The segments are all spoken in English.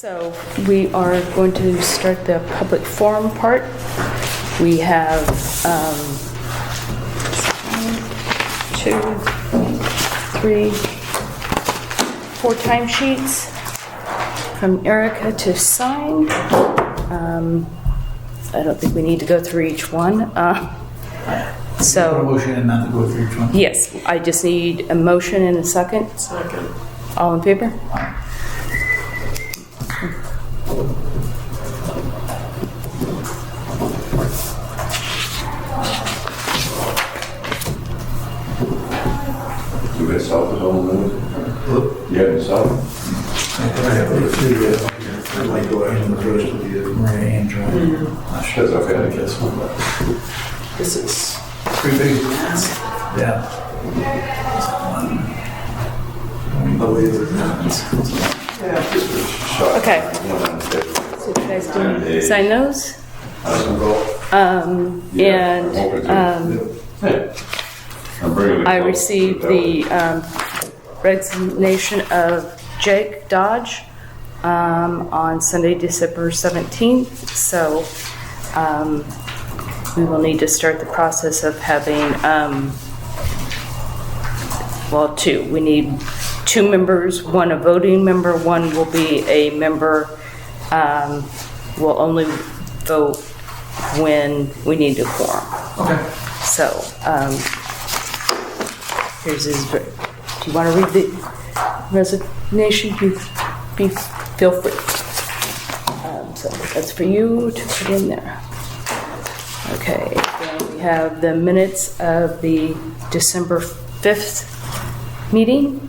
So we are going to start the public forum part. We have 2, 3, 4 timesheets from Erica to sign. I don't think we need to go through each one. So a motion and not to go through each one. yes, I just need a motion and a second. Second. All in favor? You got salt on those? You haven't salt? I have a few here. I might go ahead and the first of the Maria and John. That's okay, I guess. This is Pretty big. Yeah. Okay. So you guys do sign those? I received the resignation of Jake Dodge on Sunday, December 17th. So we will need to start the process of having, well, 2. We need 2 members, 1 a voting member, 1 will be a member. We'll only vote when we need a quorum. Okay. So, here's his, do you want to read the resignation? Feel free. So that's for you to put in there. Okay, then we have the minutes of the December 5th meeting.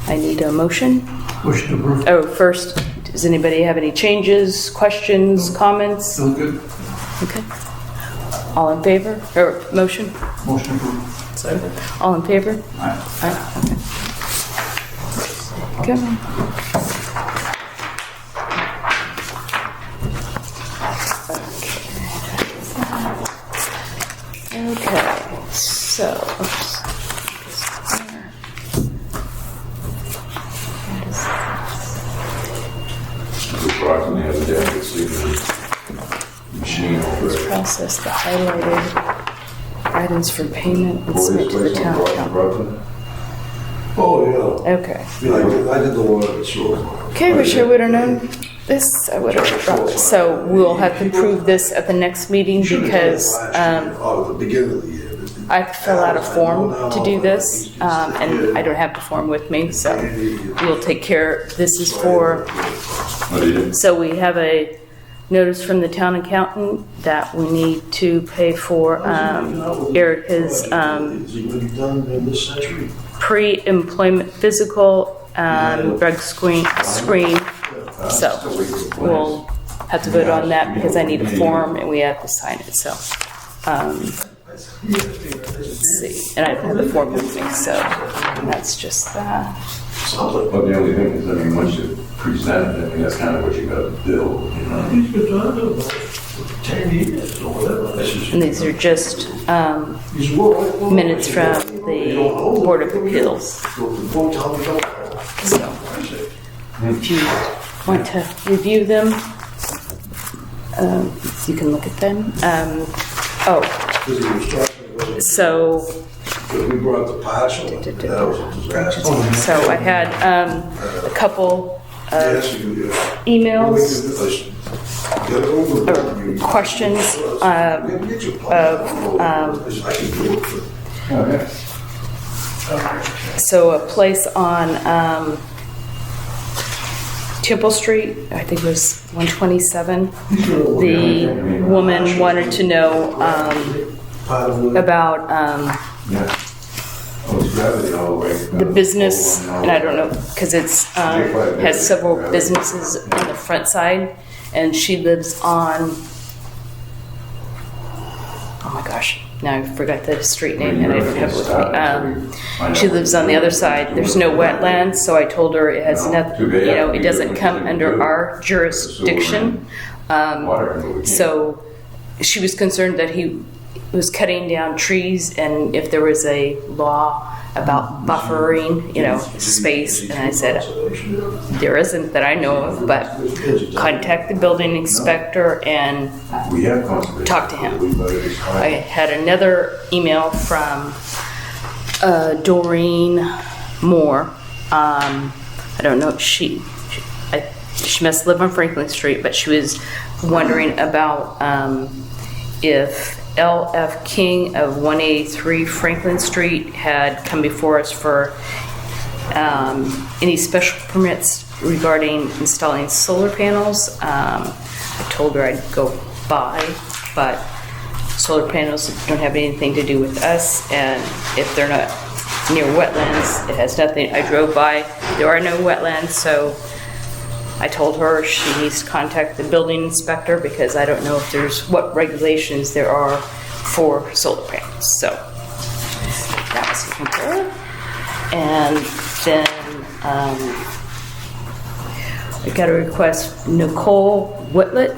I need a motion. Motion to approve. Oh, first, does anybody have any changes, questions, comments? Still good. Okay. All in favor? Or motion? Motion approved. second. All in favor? Aye. Aye. Okay. Go. Okay, so. Approximately have a deficit sleeping machine over there. Process the highlighted items for payment and submit to the town accountant. Oh, Okay. yeah. I did the one at the store. Okay, wish I would have known this. I would have brought this. So we'll have to prove this at the next meeting because Oh, the beginning of the year. I have to fill out a form to do this, and I don't have the form with me, so we'll take care. This is for, What do you do? so we have a notice from the town accountant that we need to pay for Erica's Is it really done in this century? pre-employment physical drug screen. So we'll have to vote on that because I need a form and we have to sign it. So let's see, and I don't have the form with me, so that's just that. Well, the only thing is, I mean, once you present it, I mean, that's kind of what you got to build, you know? He's been done it about 10 years or whatever. And these are just He's worked. minutes from the Board of Appeals. So if you want to review them, you can look at them. So We brought the parcel. That was a disaster. so I had a couple of Yes, you- emails Get over it. or questions I can do it for. Okay. So a place on Temple Street, I think it was 127. The woman wanted to know Part of it. about Yeah. Oh, it's gravity all the way. the business, and I don't know, because it's has several businesses on the front side, and she lives on, oh my gosh, now I forgot the street name and I don't have it with me. She lives on the other side. There's no wetlands, so I told her it has nothing, you know, it doesn't come under our jurisdiction. So she was concerned that he was cutting down trees, and if there was a law about buffering, space. And I said, there isn't that I know of, but contact the building inspector and We have conservation. talk to him. Everybody's fine. I had another email from Doreen Moore. I don't know if she must live on Franklin Street, but she was wondering about if L.F. King of 183 Franklin Street had come before us for any special permits regarding installing solar panels. I told her I'd go by, but solar panels don't have anything to do with us, and if they're not near wetlands, it has nothing. I drove by, there are no wetlands, so I told her she needs to contact the building inspector because I don't know if what regulations there are for solar panels. So that was taken care of. And then I got a request, Nicole Whitlet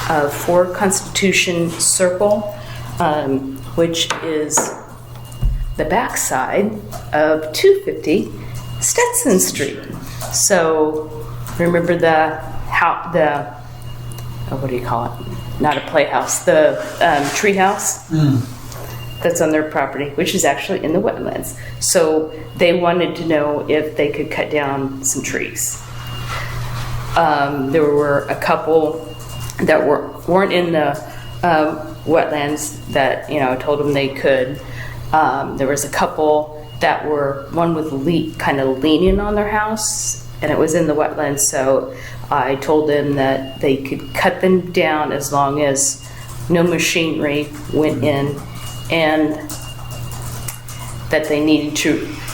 of 4 Constitution Circle, which is the backside of 250 Stetson Street. So remember what do you call it? Not a playhouse, the tree house that's on their property, which is actually in the wetlands. So they wanted to know if they could cut down some trees. There were a couple that weren't in the wetlands that, I told them they could. There was a couple that were, one was kind of leaning on their house, and it was in the wetlands, so I told them that they could cut them down as long as no machinery went in, and that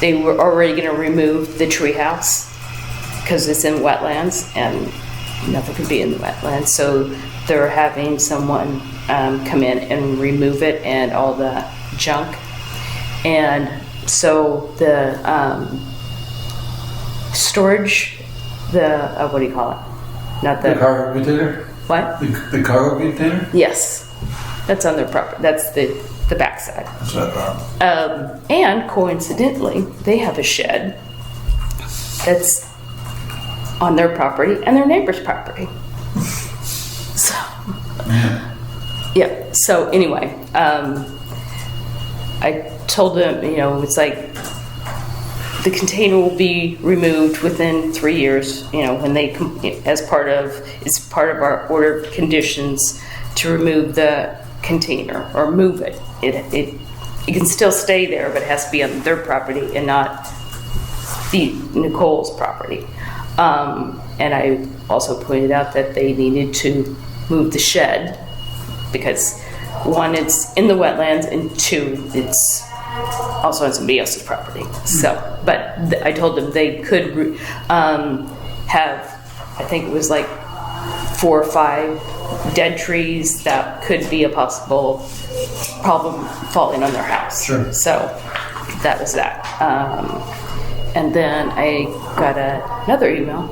they were already going to remove the tree house because it's in wetlands and nothing could be in the wetlands, so they're having someone come in and remove it and all the junk. And so the storage, what do you call it? Not the cargo container? What? The cargo container? Yes, that's on their property. That's the backside. That's what I thought. And coincidentally, they have a shed that's on their property and their neighbor's property. So, yeah. So anyway, I told them, it's like the container will be removed within 3 years. When they it's part of our order of conditions to remove the container or move it. It can still stay there, but it has to be on their property and not Nicole's property. And I also pointed out that they needed to move the shed because 1, it's in the wetlands, and 2, it's also on somebody else's property. So, but I told them they could have, I think it was like 4 or 5 dead trees that could be a possible problem falling on their house. Sure. So that was that. And then I got another email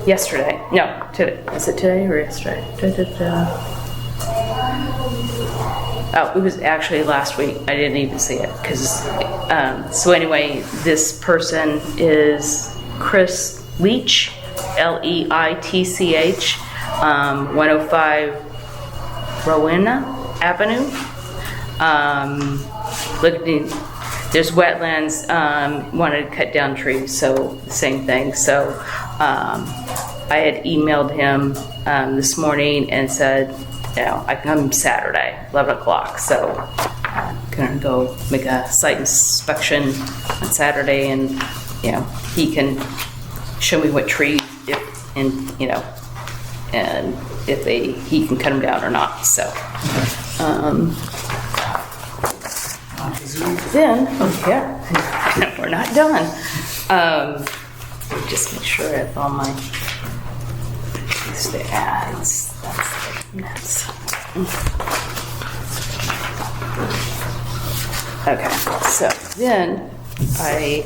yesterday. No, today. Is it today or yesterday? Oh, it was actually last week. I didn't even see it because. So anyway, this person is Chris Leach, Leitch, 105 Rowena Avenue. There's wetlands. Wanted to cut down trees, so same thing. So I had emailed him this morning and said, I come Saturday, 11 o'clock. So I'm gonna go make a site inspection on Saturday, and he can show me what trees, and if he can cut them down or not. So then, we're not done. Just make sure I have all my the ads. That's okay. So then I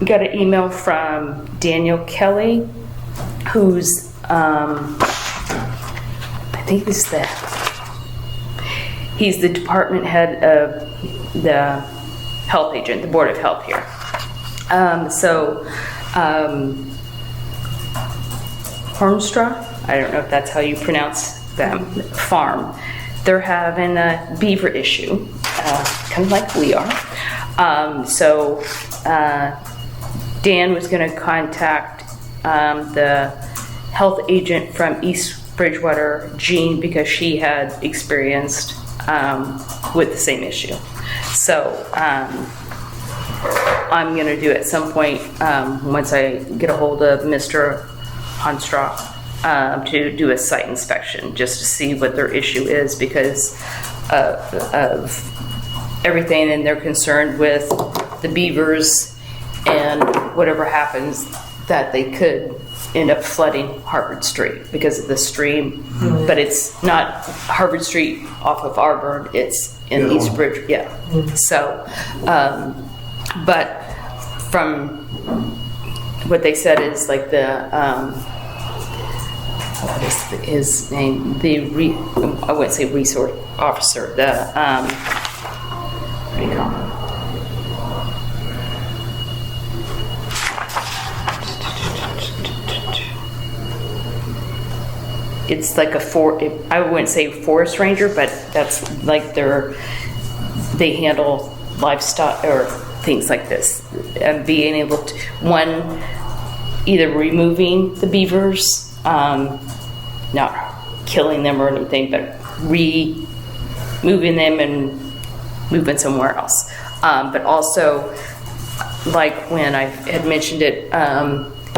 got an email from Daniel Kelly, who's I think he's the department head of the health agent, the Board of Health here. Hornstra, I don't know if that's how you pronounce them, farm. They're having a beaver issue, kind of like we are. Dan was going to contact the health agent from East Bridgewater, Jean, because she had experienced with the same issue. So I'm going to do at some point, once I get a hold of Mr. Honstra, to do a site inspection just to see what their issue is because of everything, and they're concerned with the beavers and whatever happens that they could end up flooding Harvard Street because of the stream. But it's not Harvard Street off of Auburn, it's in East Bridge. So but from what they said is like the what is his name, I wouldn't say resource officer, the what do you call him? It's like I wouldn't say forest ranger, but that's like they handle livestock or things like this, and being able to, one, either removing the beavers, not killing them or anything, but moving them and moving somewhere else. But also, like when I had mentioned it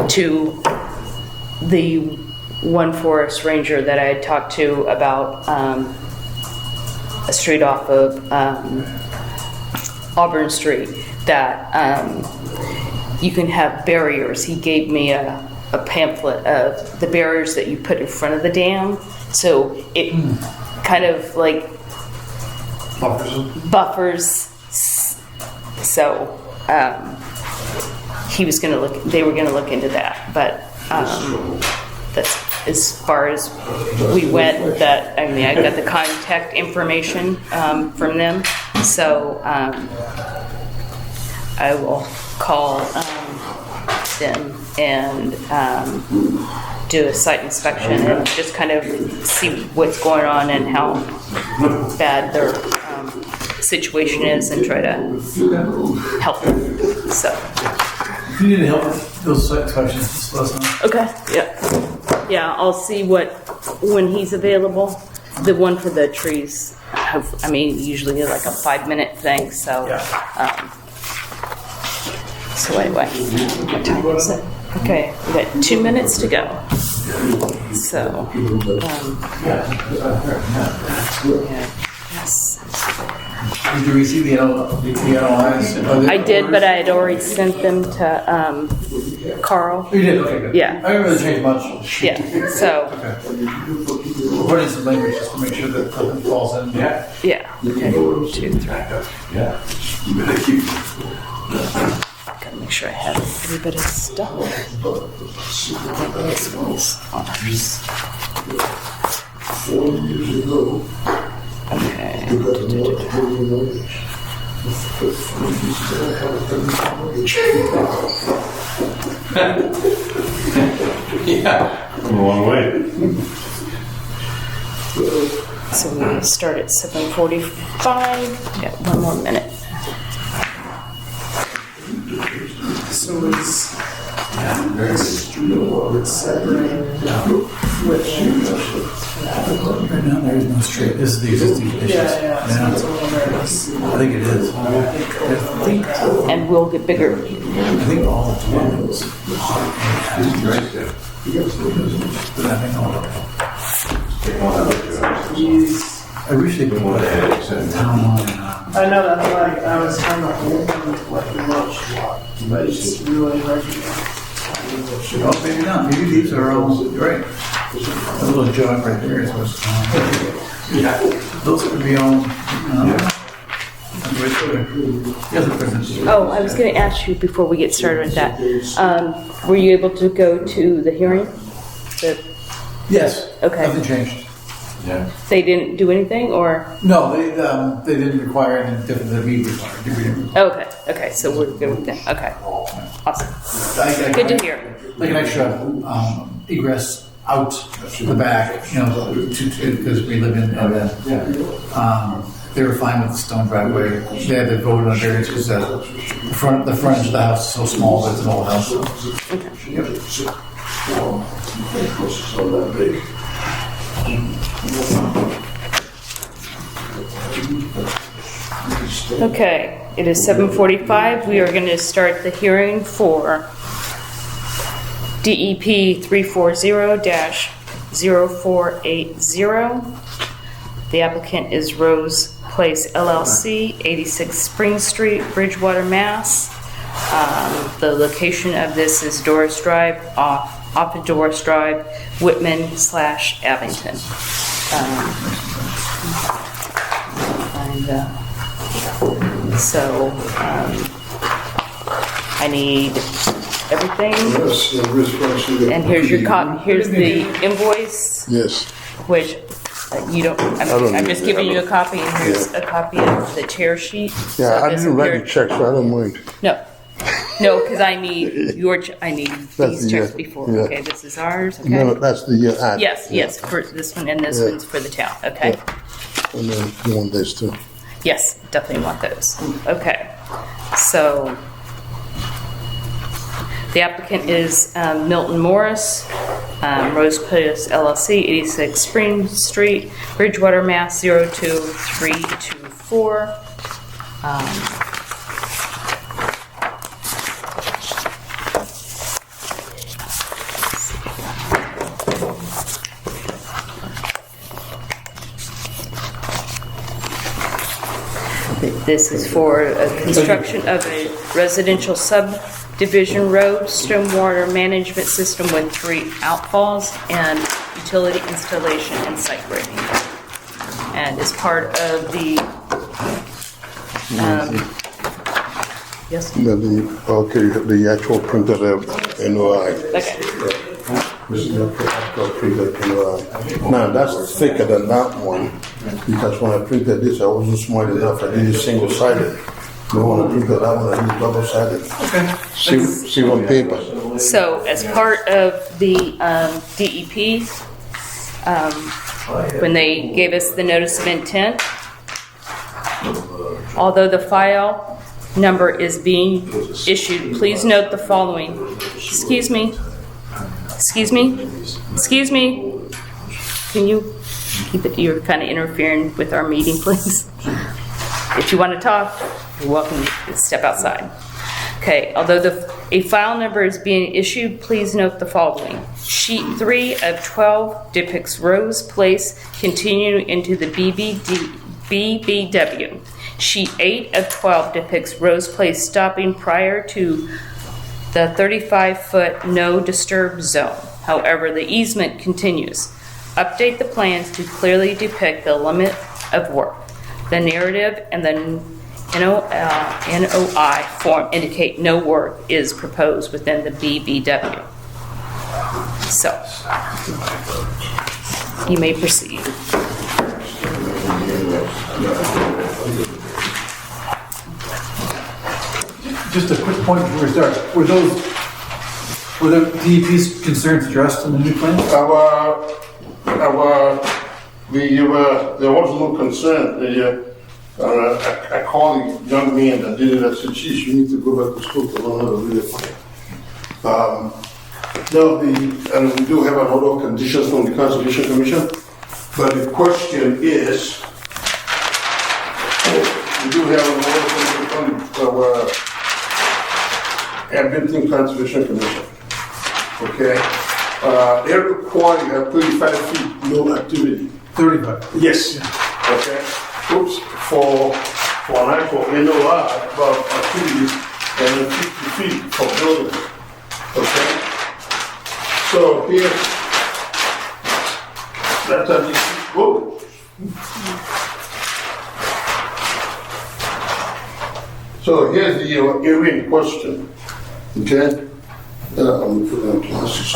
to the one forest ranger that I had talked to about a street off of Auburn Street, that you can have barriers. He gave me a pamphlet of the barriers that you put in front of the dam, so it kind of like buffers. So he was going to look. They were going to look into that, but that's as far as we went with that. I mean, I got the contact information from them, so I will call them and do a site inspection and just kind of see what's going on and how bad their situation is and try to help them. So. If you need help with those site inspections, just let us know. Okay. Yeah. I'll see when he's available. The one for the trees, usually like a 5-minute thing. So. So anyway, what time is it? Okay, we got 2 minutes to go. So, yes. Did you receive the NOIs? I did, but I had already sent them to Carl. You did? Okay, good. Yeah. I haven't really changed much. Yeah, so. Okay. What is the language just to make sure that nothing falls in? Yeah. Okay, 1, 2, 3. Yeah. You better keep. Gotta make sure I have everybody's stuff. This one's ours. Okay. Yeah. Come a long way. So we start at 7:45. Got 1 more minute. So it's separated Right now, there is no street. This is the existing conditions. yeah. So it's a little nervous. I think it is. I think And we'll get bigger. all the dwellings. But I think all of I wish they could put a town line on. I know that's why I was trying to hold them to let them watch, but it's really hard to do. Oh, maybe not. Maybe these are all, you're right. A little jog right there is what's those could be all, Oh, I was going to ask you before we get started with that. Were you able to go to the hearing? Yes. Okay. Nothing changed. Yeah. They didn't do anything, or? No, they didn't require any different than we required. Okay, so we're good with that. Okay, awesome. I- Good to hear. Like an extra egress out the back, because we live in, they were fine with the stone driveway. They had to vote on variance because the frontage of the house is so small that it's an old house. So that big. Okay, it is 7:45. We are going to start the hearing for DEP 340-0480. The applicant is Rose Place LLC, 86 Spring Street, Bridgewater, Mass. The location of this is Doris Drive, off of Doris Drive, Whitman/Abington. I need everything. Yes, the responsibility. And here's your copy. Here's the invoice, Yes. which you don't. don't I'm need just it. giving you a copy, and here's a copy of the tear sheet. Yeah, So I this didn't write here- the check, so I don't mind. No, because I need I need That's these the, checks before. yeah. Okay, this is ours. Okay. No, that's the ad. Yes, for this one, and this one's for the town. Okay. And then you want this too. Yes, definitely want those. Okay, so the applicant is Milton Morris, Rose Place LLC, 86 Spring Street, Bridgewater, Mass. 02324. This is for construction of a residential subdivision road, stormwater management system with 3 outfalls, and utility installation and site grading. And as part of the, yes, The actual printed NOI. okay, This is the actual printed NOI. Now, that's thicker than that one, because when I printed this, I wasn't smart enough. I did it single-sided. The one I printed that one, I did double-sided. Okay. See on paper. so as part of the DEP, when they gave us the notice of intent, although the file number is being issued, please note the following. Excuse me. Can you keep it, you're kind of interfering with our meeting, please. If you want to talk, you're welcome to step outside. Okay, although a file number is being issued, please note the following. Sheet 3 of 12 depicts Rose Place continuing into the BBW. Sheet 8 of 12 depicts Rose Place stopping prior to the 35-foot no disturb zone. However, the easement continues. Update the plans to clearly depict the limit of work. The narrative and the NOI form indicate no work is proposed within the BBW. So, you may proceed. Just a quick point before we start. Were the DEP's concerns addressed in the new plan? There was no concern. I called the young man that did it. I said, geez, you need to go back to school to learn how to read it. And we do have another conditions from the Conservation Commission, but the question is, we do have another condition from our Abington Conservation Commission. Okay? They require you have 35 feet no activity. 35. Yes. Okay. Oops. For an actual NOI about activities and then 50 feet for buildings. Okay. So here, that's a whoa. So here's the area in question. Okay. I'm putting on glasses.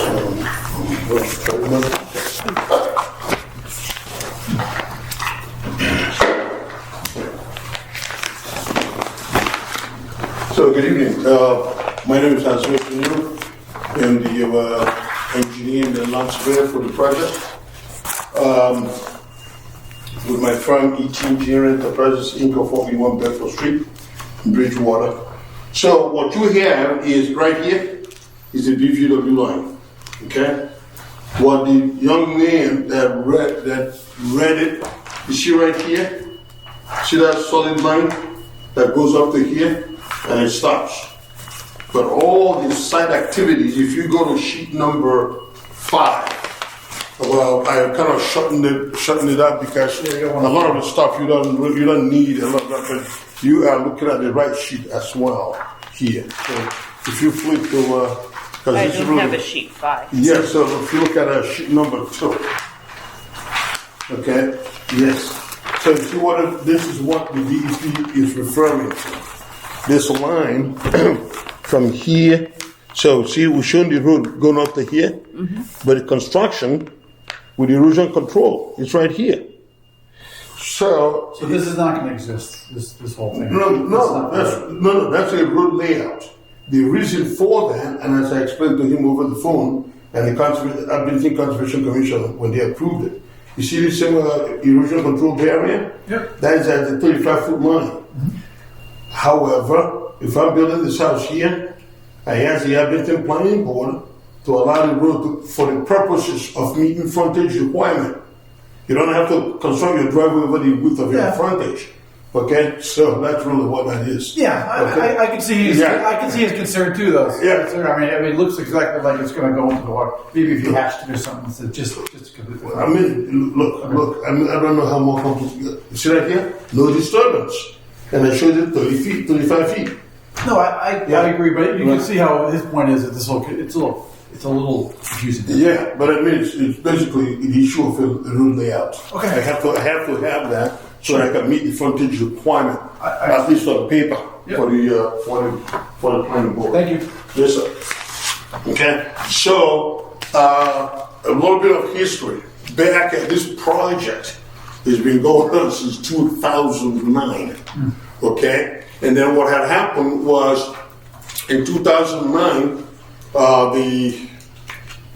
Good evening. My name is Hassan Pinero. I'm the engineer and the land surveyor for the project. With my firm, ET Engineering Enterprises, Inc. of 41 Bedford Street, Bridgewater. So what you have is right here is the BVW line, okay? What the young man that read it, you see right here? See that solid line that goes up to here and it stops? But all the site activities, if you go to sheet number 5, well, I kind of shutting it up because a lot of the stuff you don't need a lot of that, but you are looking at the right sheet as well here. So if you flip to, I don't have a sheet 5. yes, so if you look at sheet number 2, okay, yes. So you see this is what the DEP is referring to. This line from here, so see we're showing the road going up to here, but the construction with erosion control is right here. So this is not going to exist, this whole thing? No, that's a road layout. The reason for that, and as I explained to him over the phone, and the Abington Conservation Commission, when they approved it, you see this erosion control barrier? Yep. That is at the 35-foot line. However, if I'm building this house here, I ask the Abington Planning Board to allow the road for the purposes of meeting frontage requirement. You don't have to construct your driveway over the width of your frontage. Okay, so that's really what that is. Yeah, okay? I can see his, I can see his concern too, though. Yeah. I mean, it looks exactly like it's going to go into the water. Maybe if you hatched it or something, so just completely. I mean, look. I mean, I don't know how more complicated. You see right here? No disturbance, and I showed it 30 feet, 35 feet. No, I agree, but you can see how his point is that it's a little confusing. Yeah, but I mean, it's basically the issue of the road layout. Okay. I have to have that so I can meet the frontage requirement, at least on paper, for the planning board. Thank you. Yes, sir. Okay, so a little bit of history. Back at this project has been going on since 2009. Okay, and then what had happened was in 2009,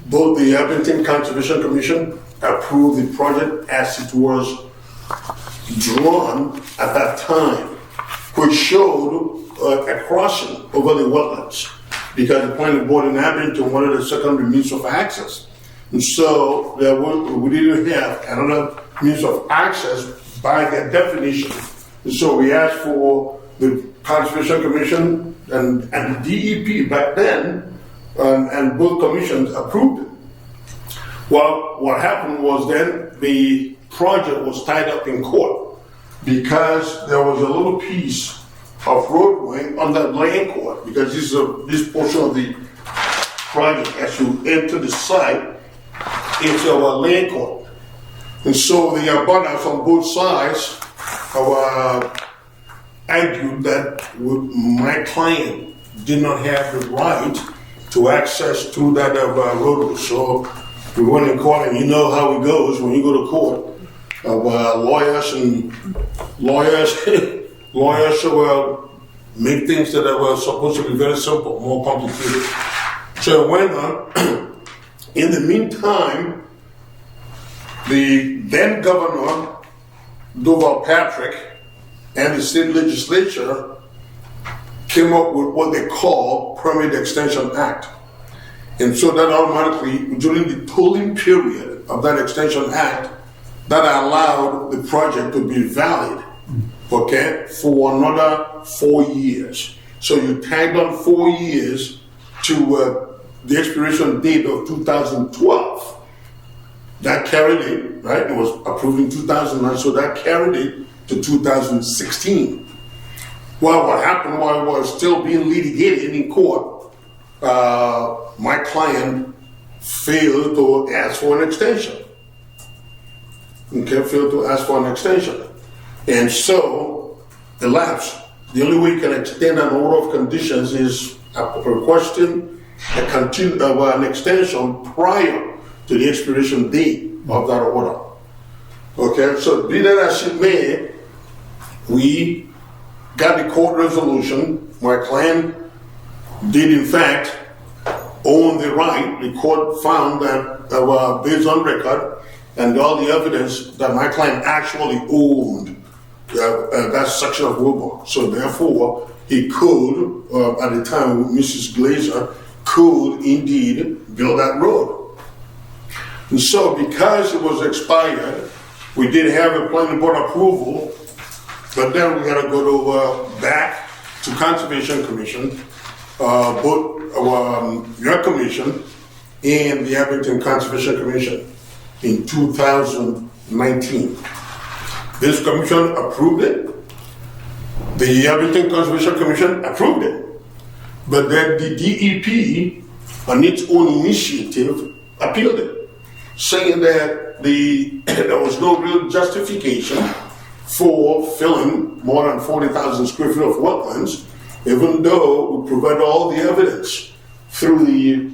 both the Abington Conservation Commission approved the project as it was drawn at that time, which showed a crossing over the wetlands because the planning board in Abington wanted a secondary means of access. And so we didn't have another means of access by their definition. And so we asked for the Conservation Commission and the DEP back then, and both commissions approved it. Well, what happened was then the project was tied up in court because there was a little piece of roadway on that land court, because this portion of the project, as you enter the site, it's a land court. And so the abutters on both sides argued that my client did not have the right to access to that roadway. So we went in court, and you know how it goes when you go to court. Lawyers will make things that were supposed to be very simple more complicated. So it went on. In the meantime, the then governor, Doval Patrick, and the state legislature came up with what they call Permit Extension Act. And so that automatically, during the tolling period of that Extension Act, that allowed the project to be valid, okay, for another 4 years. So you tagged on 4 years to the expiration date of 2012. That carried it, right? It was approved in 2009, so that carried it to 2016. Well, what happened while it was still being litigated in court, my client failed to ask for an extension. Okay, failed to ask for an extension. And so, it lapsed. The only way you can extend an order of conditions is requesting an extension prior to the expiration date of that order. Okay, so be that as it may, we got the court resolution my client did in fact own the right. The court found that based on record and all the evidence that my client actually owned that section of Wilbur. So therefore, he could, at the time, Mrs. Glazer could indeed build that road. And so because it was expired, we did have a planning board approval, but then we had to go back to Conservation Commission, both your commission and the Abington Conservation Commission in 2019. This commission approved it. The Abington Conservation Commission approved it. But then the DEP, on its own initiative, appealed it, saying that there was no real justification for filling more than 40,000 square feet of wetlands, even though we provide all the evidence through the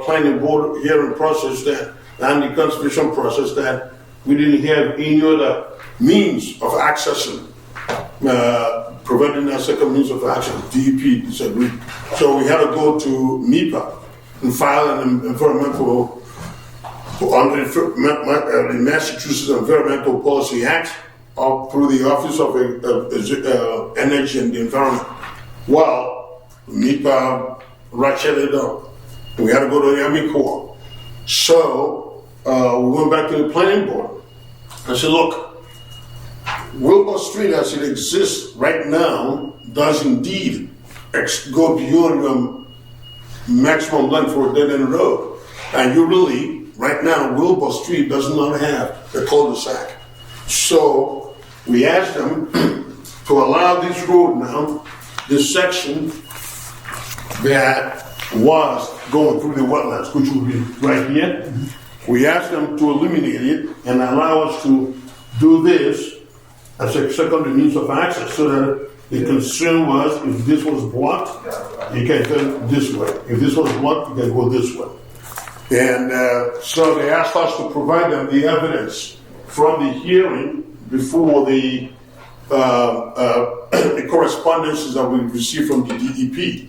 planning board hearing process and the conservation process that we didn't have any other means of accessing, providing a second means of access. DEP disagreed. So we had to go to MIPA and file an environmental, under the Massachusetts Environmental Policy Act, through the Office of Energy and the Environment. Well, MIPA ratcheted it up. We had to go to the Army Corps. So we went back to the planning board. I said, look, Wilbur Street as it exists right now does indeed go beyond the maximum length for a dead-end road. And you really, right now, Wilbur Street does not have a cul-de-sac. So we asked them to allow this road now, this section that was going through the wetlands, which would be right here. We asked them to eliminate it and allow us to do this as a secondary means of access, so that the concern was if this was blocked, you can go this way. If this was blocked, you can go this way. And so they asked us to provide them the evidence from the hearing before the correspondences that we received from the DEP.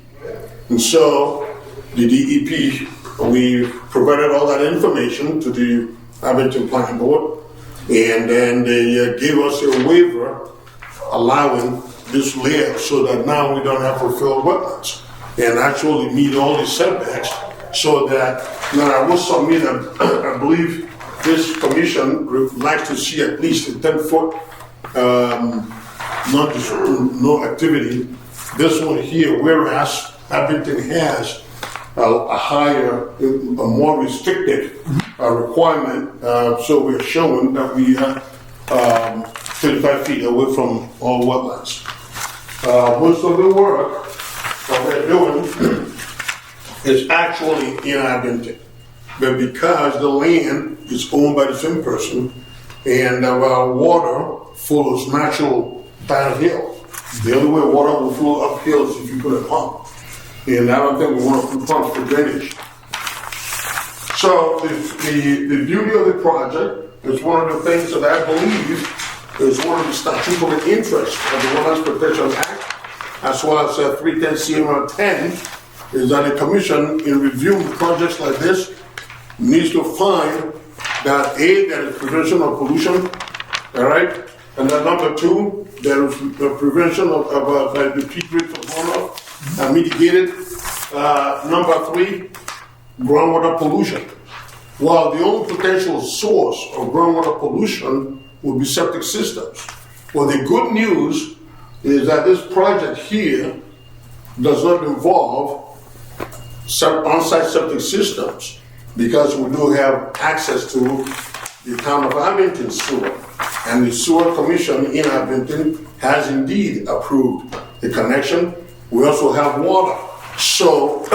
And so the DEP, we provided all that information to the Abington Planning Board, and then they gave us a waiver allowing this layout so that now we don't have to fill wetlands and actually meet all the setbacks, so that now I will submit, I believe this commission would like to see at least a 10-foot no activity. This one here, whereas Abington has a higher, a more restricted requirement, so we're showing that we are 35 feet away from all wetlands. Most of the work that we're doing is actually in Abington, but because the land is owned by the same person and our water flows natural downhill, the only way water will flow uphill is if you put a pump. And I don't think we want to put pumps for drainage. So the beauty of the project is one of the things that I believe is one of the statutory interests of the Wetlands Protection Act, as well as 310 CMR 10, is that the commission, in reviewing projects like this, needs to find that A, there is prevention of pollution, all right? And then number two, there is the prevention of the peak rates of runoff and mitigated. Number three, groundwater pollution. Well, the only potential source of groundwater pollution would be septic systems. Well, the good news is that this project here does not involve on-site septic systems, because we do have access to the town of Abington sewer, and the sewer commission in Abington has indeed approved the connection. We also have water, so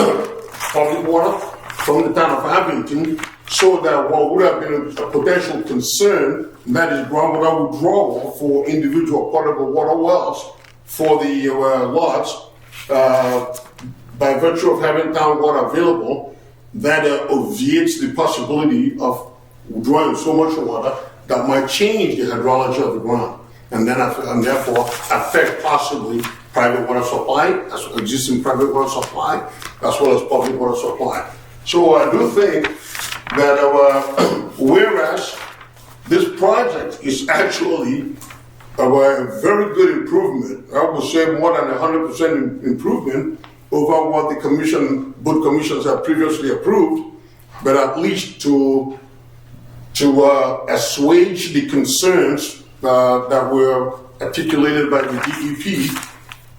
public water from the town of Abington, so that what would have been a potential concern, that is groundwater withdrawal for individual potable water wells for the lots, by virtue of having town water available, that obviates the possibility of withdrawing so much water that might change the hydrology of the ground, and therefore affect possibly private water supply, as existing private water supply, as well as public water supply. So I do think that whereas this project is actually a very good improvement, I would say more than 100% improvement over what the commission, both commissions have previously approved, but at least to assuage the concerns that were articulated by the DEP,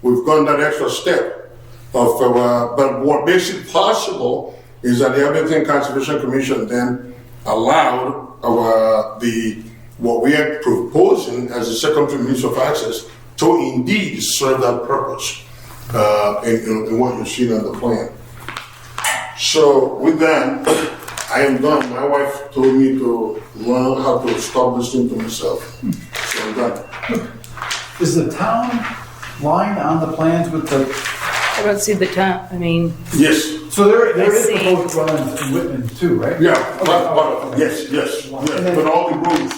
we've gone that extra step. But what makes it possible is that the Abington Conservation Commission then allowed what we are proposing as a secondary means of access to indeed serve that purpose in what you see on the plan. So with that, I am done. My wife told me to learn how to stop listening to myself. So I'm done. Is the town line on the plans with the, I don't see the time, I mean, Yes. so there I is see. proposed wetlands in Whitman too, right? Yeah. Yes. But all the roads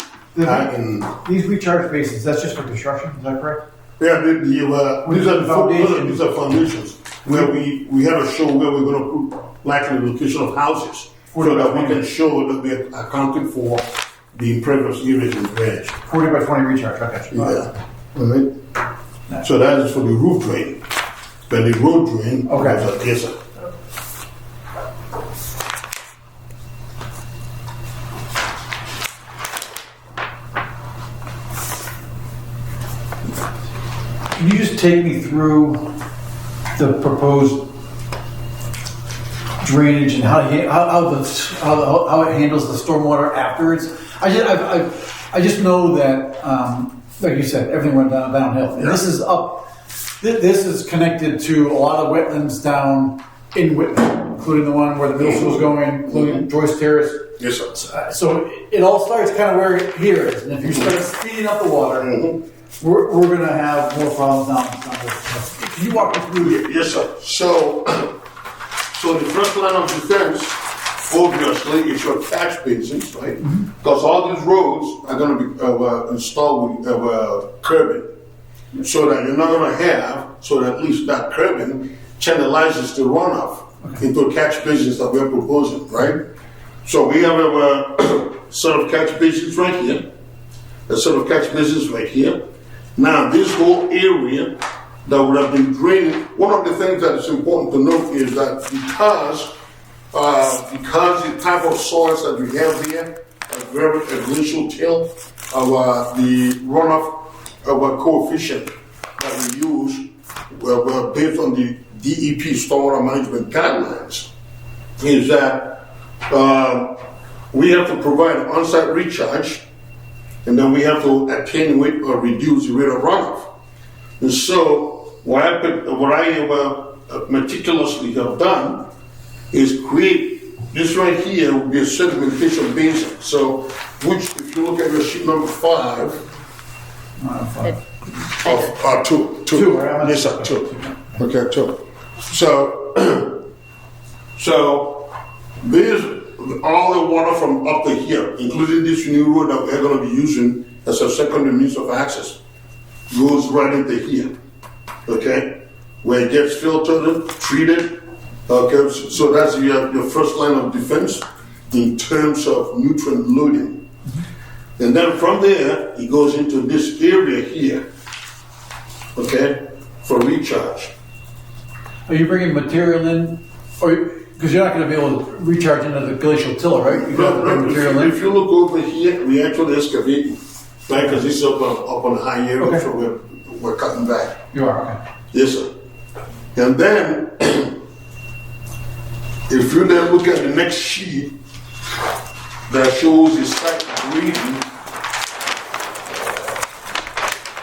are in. These recharge basins, that's just for construction, is that correct? Yeah, these are the Foundation. these are foundations where we have to show where we're going to put likely the location of houses, so that we can show that we're accounting for the impervious areas in drainage. 40 by 20 recharge, okay. Yeah. All right. So that is for the roof drain, but the road drain. Okay. Yes, sir. Can you just take me through the proposed drainage and how it handles the stormwater afterwards? I just know that, like you said, everything went downhill. And this is up. This is connected to a lot of wetlands down in Whitman, including the one where the middle school's going, including Joyce Terrace. Yes, sir. So it all starts kind of where here is, and if you start speeding up the water, we're going to have more problems down there. Can you walk me through? Yes, sir. So the first line of defense, obviously, is your catch basins, right? Because all these roads are going to be installed with curbing, so that you're not going to have, so that at least that curbing channelizes the runoff into catch basins that we're proposing, right? So we have a set of catch basins right here, a set of catch basins right here. Now, this whole area that would have been draining, one of the things that is important to note is that because the type of soils that we have here are very glacial till, the runoff coefficient that we use based on the DEP stormwater management guidelines is that we have to provide on-site recharge, and then we have to attenuate or reduce the rate of runoff. And so what I meticulously have done is create this right here will be a sedimentation basin. So, which if you look at your sheet number 5, two. Yes, sir, 2. Okay, 2. So there's all the water from up to here, including this new road that we're going to be using as a secondary means of access, goes right into here. Okay, where it gets filtered and treated. Okay, so that's your first line of defense in terms of nutrient loading. And then from there, it goes into this area here, okay, for recharge. Are you bringing material in, or because you're not going to be able to recharge into the glacial tiller, right? You're going to bring material in. If you look over here, we actually excavating, right? Because this is up on the high area, Okay. so we're cutting back. You are, okay. Yes, sir. And then, if you then look at the next sheet that shows the site grading,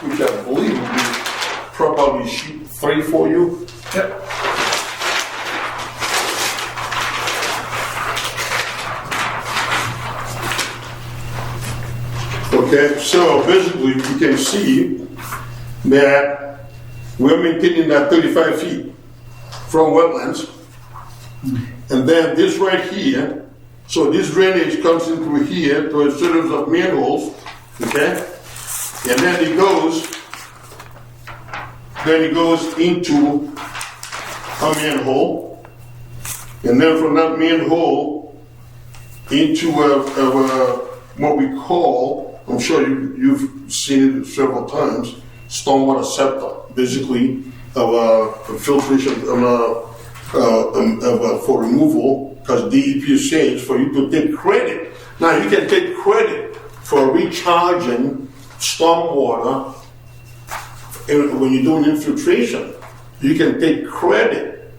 which I believe will be probably sheet 3 for you. Yep. Okay, so basically you can see that we're maintaining that 35 feet from wetlands. And then this right here, so this drainage comes in through here to a series of manholes, okay? And then it goes then it goes into a manhole, and then from that manhole into what we call, I'm sure you've seen it several times, stormwater septic, basically of filtration for removal, because DEP is saying it's for you to take credit. Now you can take credit for recharging stormwater when you're doing infiltration. You can take credit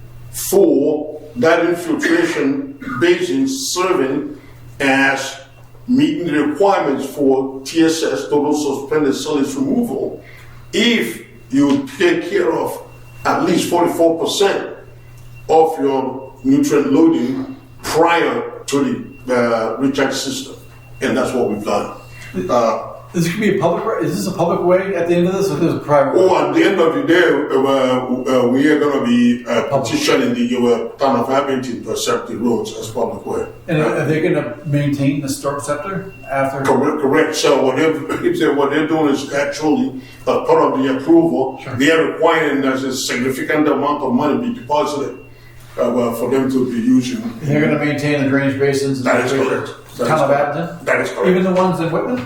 for that infiltration basin serving as meeting the requirements for TSS, total suspended solids removal, if you take care of at least 44% of your nutrient loading prior to the recharge system. And that's what we've done. This could be a public, is this a public way at the end of this, or is this a private way? Oh, at the end of the day, we are going to be petitioning the town of Abington to accept the roads as public way. And are they going to maintain the storm scepter after? Correct. So what they're doing is actually, as part of the approval, they are requiring there's a significant amount of money be deposited for them to be using. And they're going to maintain the drainage basins? That is correct. Town of Abington? That is correct. Even the ones in Whitman?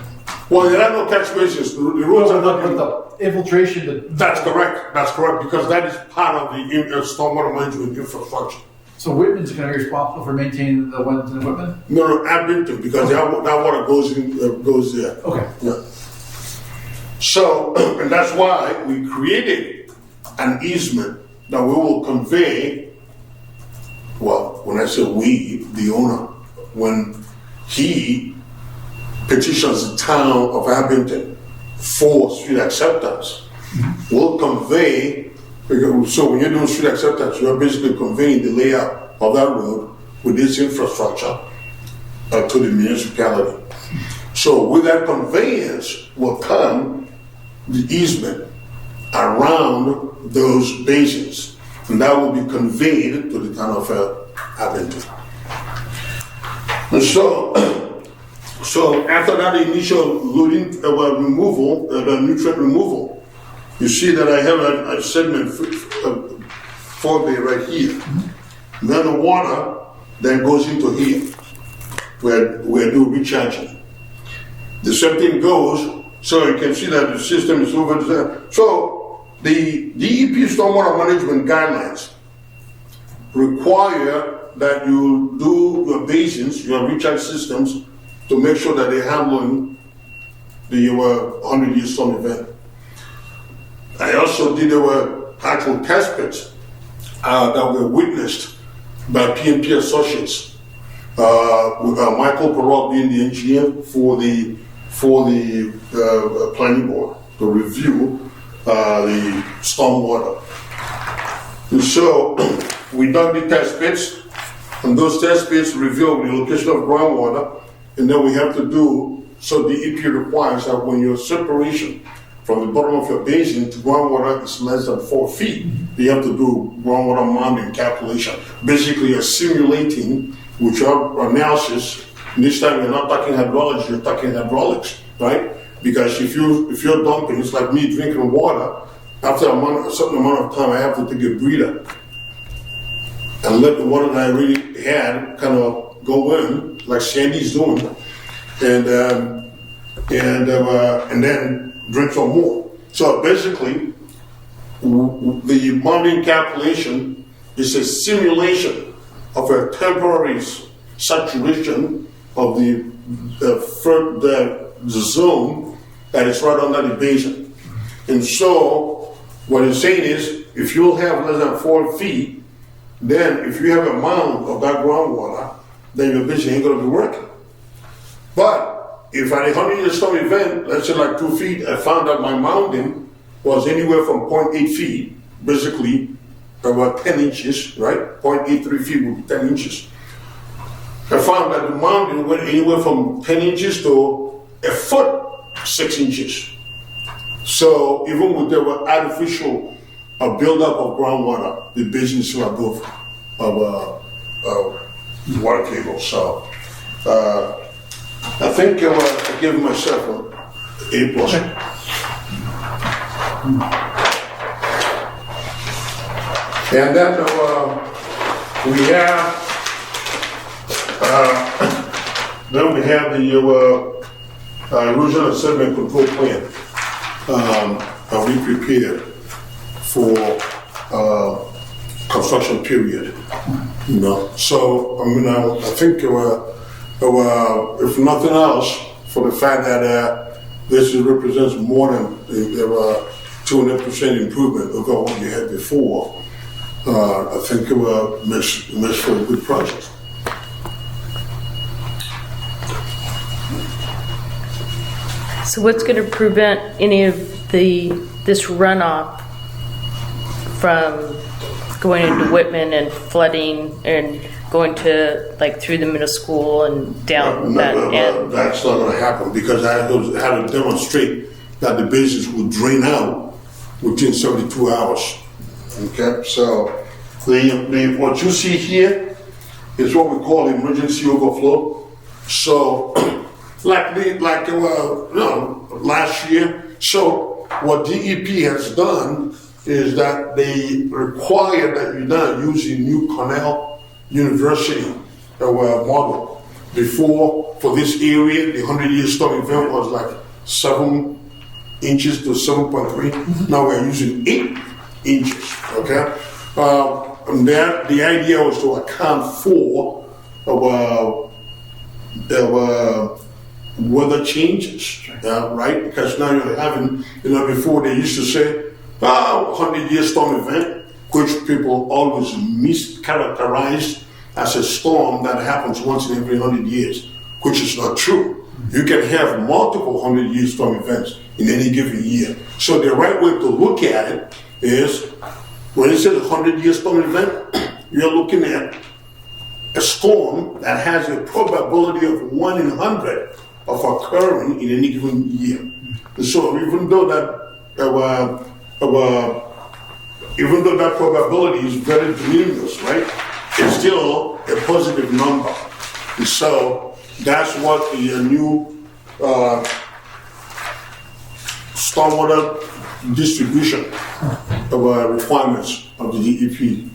Well, there are no catch basins. The roads are not. But the infiltration. That's correct. That's correct, because that is part of the stormwater management infrastructure. So Whitman's going to be responsible for maintaining the ones in Whitman? No, Abington, because that water goes there. Okay. Yeah. So, and that's why we created an easement that we will convey. Well, when I say we, the owner, when he petitions the town of Abington for street acceptance, will convey, so when you're doing street acceptance, you're basically conveying the layout of that road with this infrastructure to the municipality. So with that conveyance will come the easement around those basins, and that will be conveyed to the town of Abington. And so after that initial loading removal, the nutrient removal, you see that I have a segment forebay right here. Mm-hmm. Then the water then goes into here, where we do recharging. The same thing goes, so you can see that the system is over there. So the DEP stormwater management guidelines require that you do your basins, your recharge systems, to make sure that they're handling the 100-year storm event. I also did actual test pits that were witnessed by PNP Associates, with Michael Perot being the engineer for the planning board to review the stormwater. And so we done the test pits, and those test pits reveal the location of groundwater. And then we have to do, so the EP requires that when your separation from the bottom of your basin to groundwater is less than 4 feet, you have to do groundwater mounting calculation. Basically, you're simulating with your analysis. This time you're not talking hydrology, you're talking hydraulics, right? Because if you're dumping, it's like me drinking water. After a certain amount of time, I have to take a breather and let the water that I really had kind of go in, like Sandy's doing, and then drink some more. So basically, the mounting calculation is a simulation of a temporary saturation of the zone that is right under the basin. And so, what it's saying is, if you'll have less than 4 feet, then if you have a mound of that groundwater, then your basin ain't gonna be working. But if at a 100-year storm event, let's say like 2 feet, I found that my mounding was anywhere from 0.8 feet, basically about 10 inches, right? 0.83 feet would be 10 inches. I found that the mounding went anywhere from 10 inches to a foot, 6 inches. So even with the artificial buildup of groundwater, the basin is still above water table. So I think I gave myself an A+. And then we have the erosion and sediment control plan that we prepared for construction period. You know, so I think if nothing else, for the fact that this represents more than 200% improvement over what you had before, I think it makes for a good project. So what's going to prevent any of this runoff from going into Whitman and flooding and going to like through the middle school and down that end? That's not going to happen because I had to demonstrate that the bases will drain out within 72 hours. Okay, so what you see here is what we call emergency overflow. So, last year. So, what DEP has done is that they require that you now use the new Cornell University model. Before, for this area, the 100-year storm event was like 7 inches to 7.3. Now we're using 8 inches. Okay, and the idea was to account for weather changes, right? Because now you're having, before they used to say, 100-year storm event, which people always mischaracterized as a storm that happens once in every 100 years, which is not true. You can have multiple 100-year storm events in any given year. So the right way to look at it is, when it says a 100-year storm event, you're looking at a storm that has a probability of 1 in 100 of occurring in any given year. And so even though that probability is very minimal, right, it's still a positive number. And so that's what the new stormwater distribution requirements of the DEP.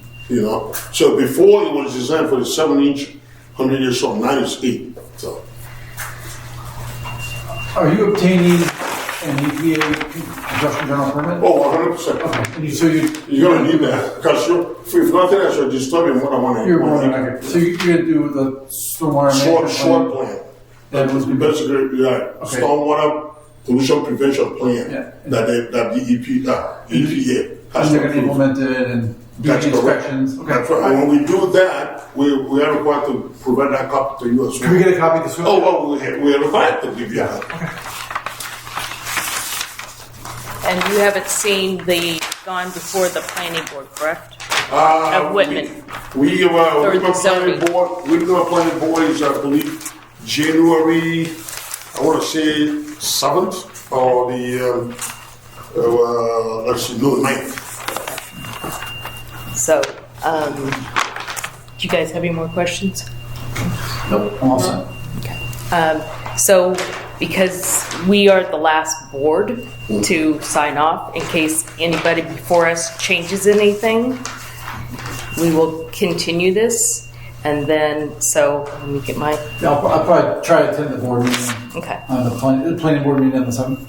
So before it was designed for the 7-inch 100-year storm, now it's 8. So. Are you obtaining an EPA construction general permit? Oh, 100%. Okay. And so you're gonna need that because if nothing else, you're disturbing what I want to. You're going to. So you're gonna do the stormwater short plan. That was basically stormwater pollution prevention plan. Yeah. That EPA has and they're to going to implement it and do the inspections. Okay. That's right. And when we do that, we are required to provide that copy to you as well. Can we get a copy of this? We are required to give you that. Okay. And you haven't seen gone before the planning board, correct? Of Whitman. We Whitman planning board is, I believe, January, I want to say 7th or the 9th. So, do you guys have any more questions? Nope. I'm all set. Okay. So, because we are the last board to sign off, in case anybody before us changes anything, we will continue this. And then, so let me get my. Yeah, I'll probably try to attend the board meeting. Okay. The planning board meeting on the 7th.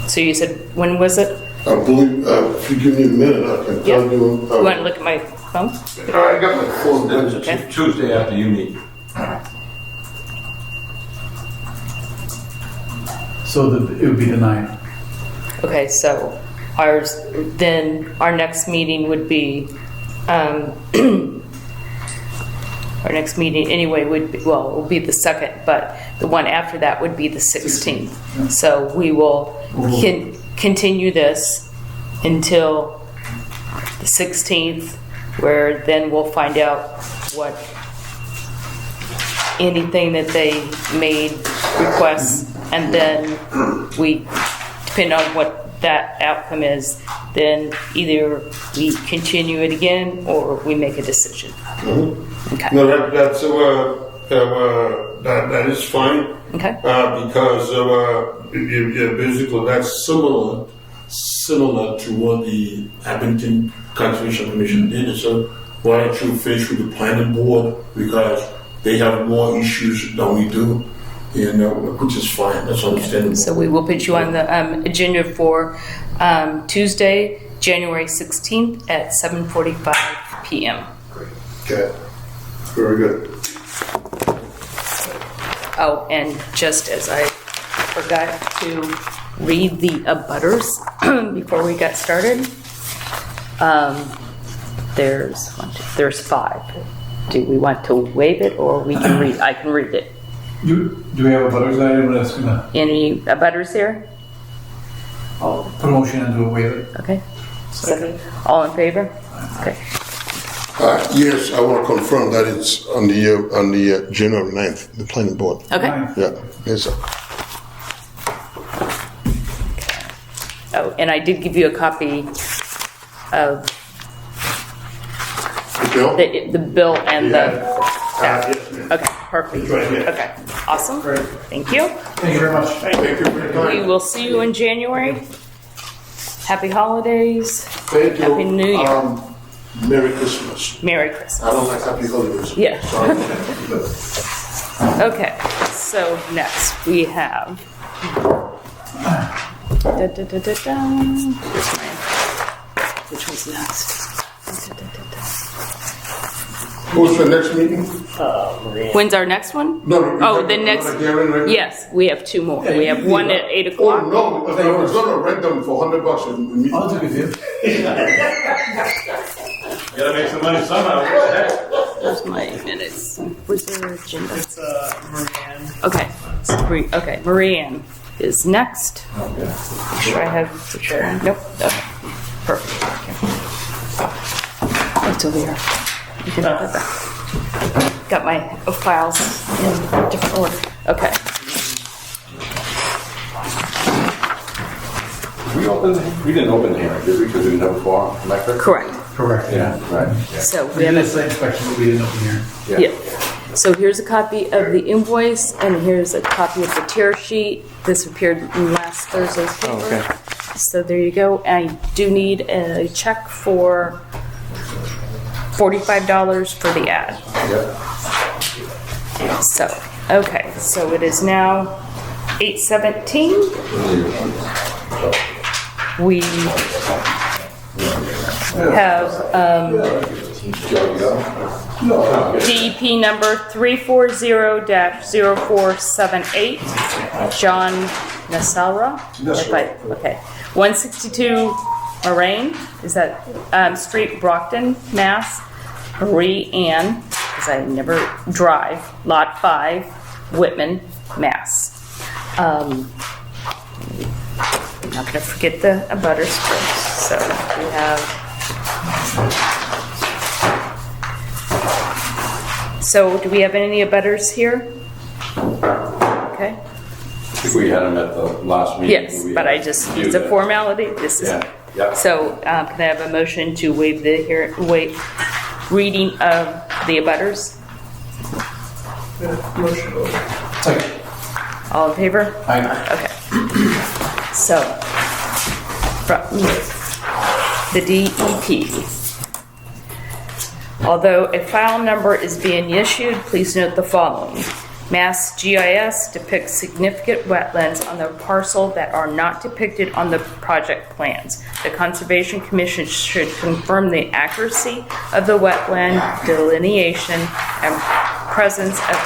So you said, when was it? I believe, if you give me a minute, I can tell you. You want to look at my phone? I got my phone. Okay. Tuesday after you meet. So it would be the 9th. Okay, so our next meeting would be, our next meeting anyway would be, well, it will be the 2nd, but the one after that would be the 16th. Yeah. So we will continue this until the 16th, where then we'll find out what anything that they made requests, and then we, depending on what that outcome is, then either we continue it again or we make a decision. Mm-hmm. Okay. No, that is fine. Okay. Because basically that's similar to what the Abington Conservation Commission did. So why don't you finish with the planning board, because they have more issues than we do, which is fine. That's understandable. So we will put you on the agenda for Tuesday, January 16th at 7:45 p.m. Okay. Very good. Oh, and just as I forgot to read the abutters before we got started, there's 5. Do we want to waive it, or we can read? I can read it. Do we have a butters item that's gonna Any abutters here? put a motion into a waiver? Okay. Second. All in favor? Okay. Yes, I want to confirm that it's on the January 9th, the planning board. Okay. Yeah, yes, sir. Oh, and I did give you a copy of Bill? the bill and the. Yes, ma'am. Okay, perfect. It's right here. Okay, awesome. Thank you. Thank you very much. Thank you for your We time. will see you in January. Happy holidays. Thank you. Happy New Year. Merry Christmas. Merry Christmas. I don't like happy holidays. Yeah. Sorry. Okay, so next we have. Here's mine. Which one's next? Who's the next meeting? When's our next one? No, no. Oh, the next. Hearing, right? Yes, we have 2 more. We have one at 8 Oh, o'clock. no, because I was going to rent them for $100 and meet. Oh, that's a good deal. Gotta make some money somehow. What the heck? Where's my minutes? Where's their agenda? It's Marianne. Okay, okay, Marianne is next. Sure I have, nope, okay, perfect. Okay. It's over here. You can have that. Got my files in different order. Okay. We didn't open the hearing, did we? Because we didn't have a forum. Am I correct? Correct. Correct. Yeah, right. Yeah. So We we did have a site inspection, but we didn't open here. yeah. So here's a copy of the invoice, and here's a copy of the tear sheet. This appeared in last Thursday's paper. Oh, okay. So there you go. I do need a check for $45 for the ad. Yeah. So, okay, so it is now 8:17. We have DEP number 340-0478, John Nasara. Okay, 162 Moraine, is that Street, Brockton, Mass. Marie Ann, because I never drive, Lot 5, Whitman, Mass. I'm not going to forget the abutters first. So we have. So do we have any abutters here? Okay. I think we had them at the last meeting. Yes, We but I just, it's a reviewed it. formality. This is. Yeah, yeah. So can I have a motion to waive the reading of the abutters? Motion. Second. All in favor? Aye. Okay. So, from the DEP. Although a file number is being issued, please note the following. Mass GIS depicts significant wetlands on the parcel that are not depicted on the project plans. The Conservation Commission should confirm the accuracy of the wetland delineation and presence of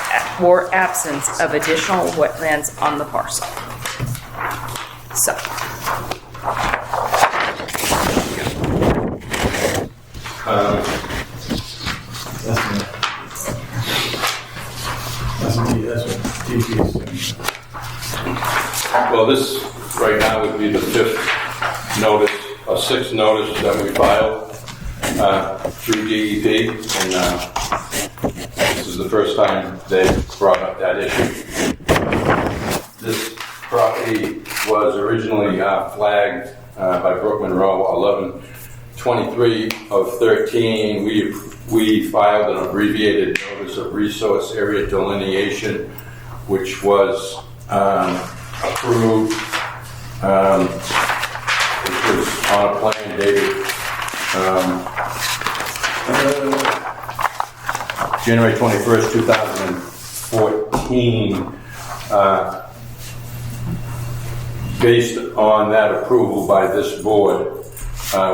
or absence of additional wetlands on the parcel. So. That's what DEP is. Well, this right now would be the 5th notice, or 6th notice that we filed through DEP, and this is the first time they brought up that issue. This property was originally flagged by Brook Monroe 11/23/13. We filed an abbreviated notice of resource area delineation which was approved, which was on a plan dated January 21st, 2014. Based on that approval by this board,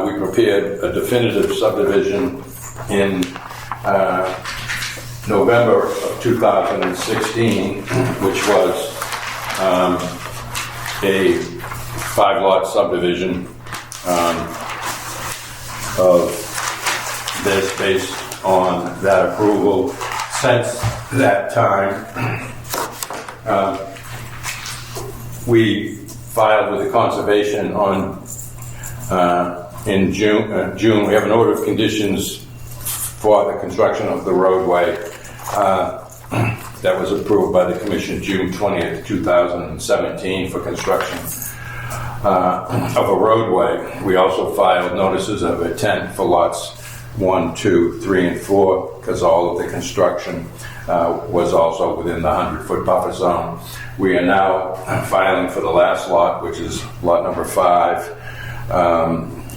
we prepared a definitive subdivision in November of 2016, which was a 5-lot subdivision of this based on that approval. Since that time, we filed with the conservation in June. We have an order of conditions for the construction of the roadway that was approved by the commission June 20th, 2017 for construction of a roadway. We also filed notices of intent for lots 1, 2, 3, and 4 because all of the construction was also within the 100-foot buffer zone. We are now filing for the last lot, which is lot number 5,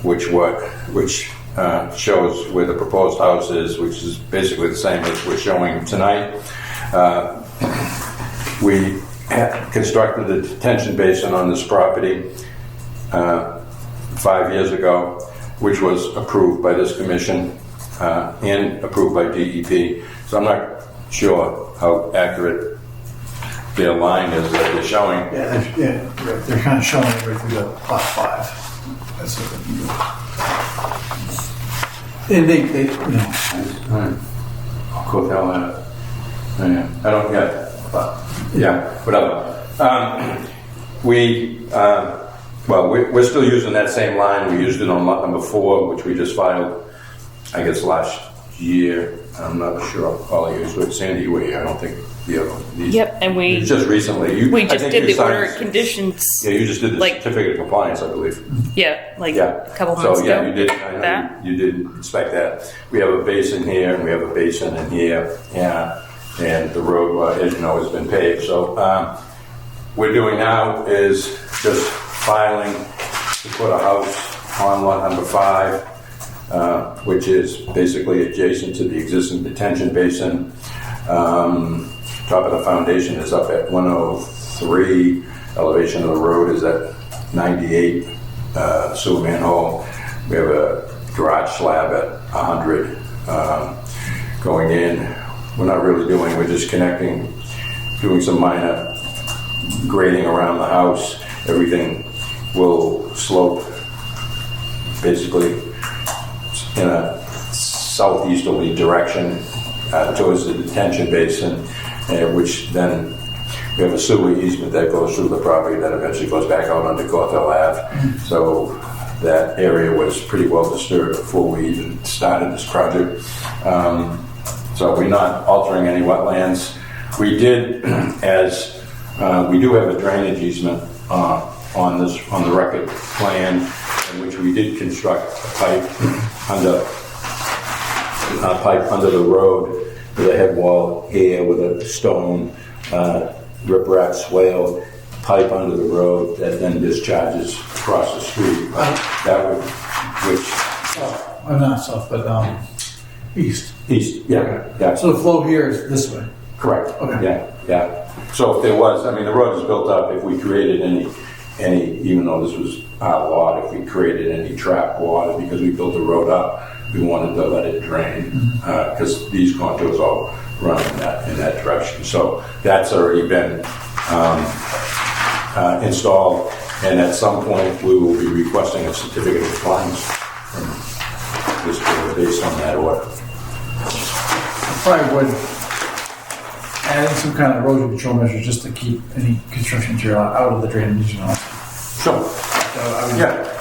which shows where the proposed house is, which is basically the same as we're showing tonight. We constructed a detention basin on this property 5 years ago, which was approved by this commission and approved by DEP. So I'm not sure how accurate their line is that they're showing. Yeah, they're kind of showing it right through the lot 5. That's what and they I'll quote that one. I don't get it, but yeah, whatever. We're still using that same line. We used it on lot number 4, which we just filed, I guess, last year. I'm not sure all I used with Sandy. I don't think the other. Yep, and we just recently. We just did the order of conditions. Yeah, you just did the certificate of compliance, I believe. Yeah, a couple months ago. So yeah, you did. I know you did inspect that. We have a basin here, and we have a basin in here. Yeah, and the road, as you know, has been paved. So we're doing now is just filing to put a house on lot number 5, which is basically adjacent to the existing detention basin. Top of the foundation is up at 103. Elevation of the road is at 98. Sewer manhole. We have a garage slab at 100 going in. We're not really doing. We're just connecting, doing some minor grading around the house. Everything will slope basically in a southeasterly direction towards the detention basin, which then we have a sewer easement that goes through the property that eventually goes back out onto Corthell Ave. So that area was pretty well disturbed before we even started this project. So we're not altering any wetlands. We did, we do have a drainage easement on the record plan, in which we did construct a pipe under the road with a head wall here with a stone riprap swale pipe under the road that then discharges across the street. Not south, but east. East, yeah. So the flow here is this way. Correct. Okay. Yeah. So if there was, the road is built up. If we created any, even though this was our lot, if we created any trapped water because we built the road up, we wanted to let it drain because these contours all run in that direction. So that's already been installed, and at some point we will be requesting a certificate of compliance from this board based on that order. Probably would add some kind of erosion control measures just to keep any construction material out of the drainage. Sure. I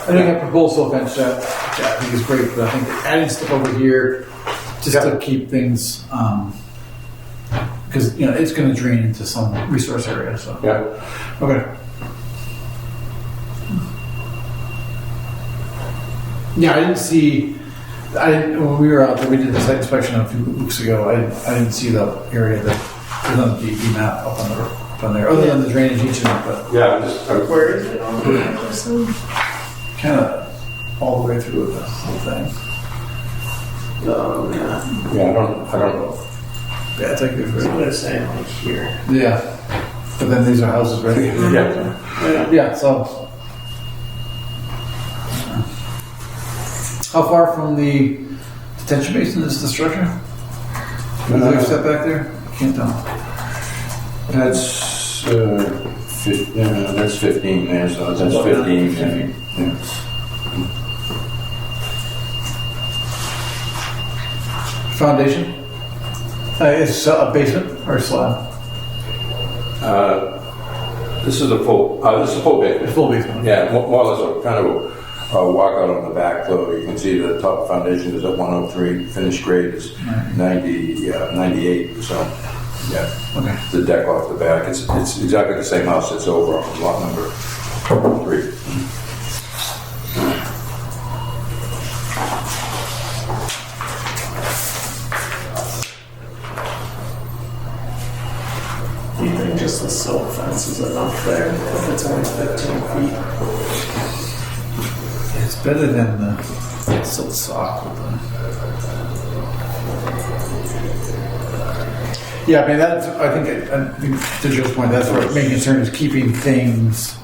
think that proposal fence that I think is great, but I think adding stuff over here just to keep things, because it's going to drain into some resource area. So okay. Yeah, I didn't see. When we were out there, we did the site inspection a few weeks ago. I didn't see the area that was on the DEP map up on on there, other than the drainage easement, but Yeah, I'm just, Where is it on the episode? kind of all the way through the whole thing. Oh, yeah. yeah, I don't know. Yeah, it's like That's different. what I'm saying, like here. Yeah, but then these are houses right here. Yeah. Yeah, so. How far from the detention basin is the structure? Is there a step back there? Can't tell. That's, that's 15 there, so that's 15. Yeah. Foundation? It's a basement or a slab? This is a full basement. It's full basement. Yeah, more or less a kind of a walkout on the back, though. You can see the top foundation is at 103, finished grade is 98, so, yeah. Okay. The deck off the back, it's exactly the same house that's over on lot number 3. Do you think just the silt fence is enough there if it's only 15 feet? It's better than the silt sock. Yeah, I mean, I think to Joe's point, that's what main concern is keeping things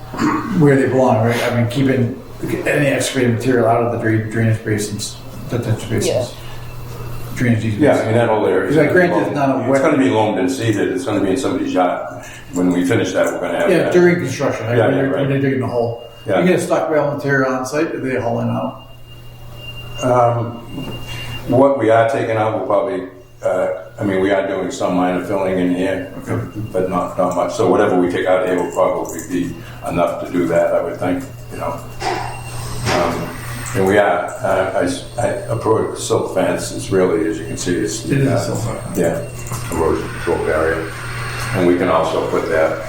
where they belong, right? I mean, keeping any excavated material out of the drainage basins, detention basins. Drainage easements. Yeah, I mean, that whole area. Because granted, it's not a wet. It's going to be loamed and seeded. It's going to be in somebody's yard. When we finish that, we're going to have Yeah, that. during construction, right? Yeah, when, yeah, you're, right. when they're digging the hole. Yeah. You get stockpile material on site, are they hauling out? What we are taking out will probably, we are doing some minor filling in here, but not much. So whatever we take out of here will probably be enough to do that, I would think, you know. And we are, I approached the silt fence. It's really, as you can see, it's It is a silt fence. Yeah, erosion control barrier. And we can also put that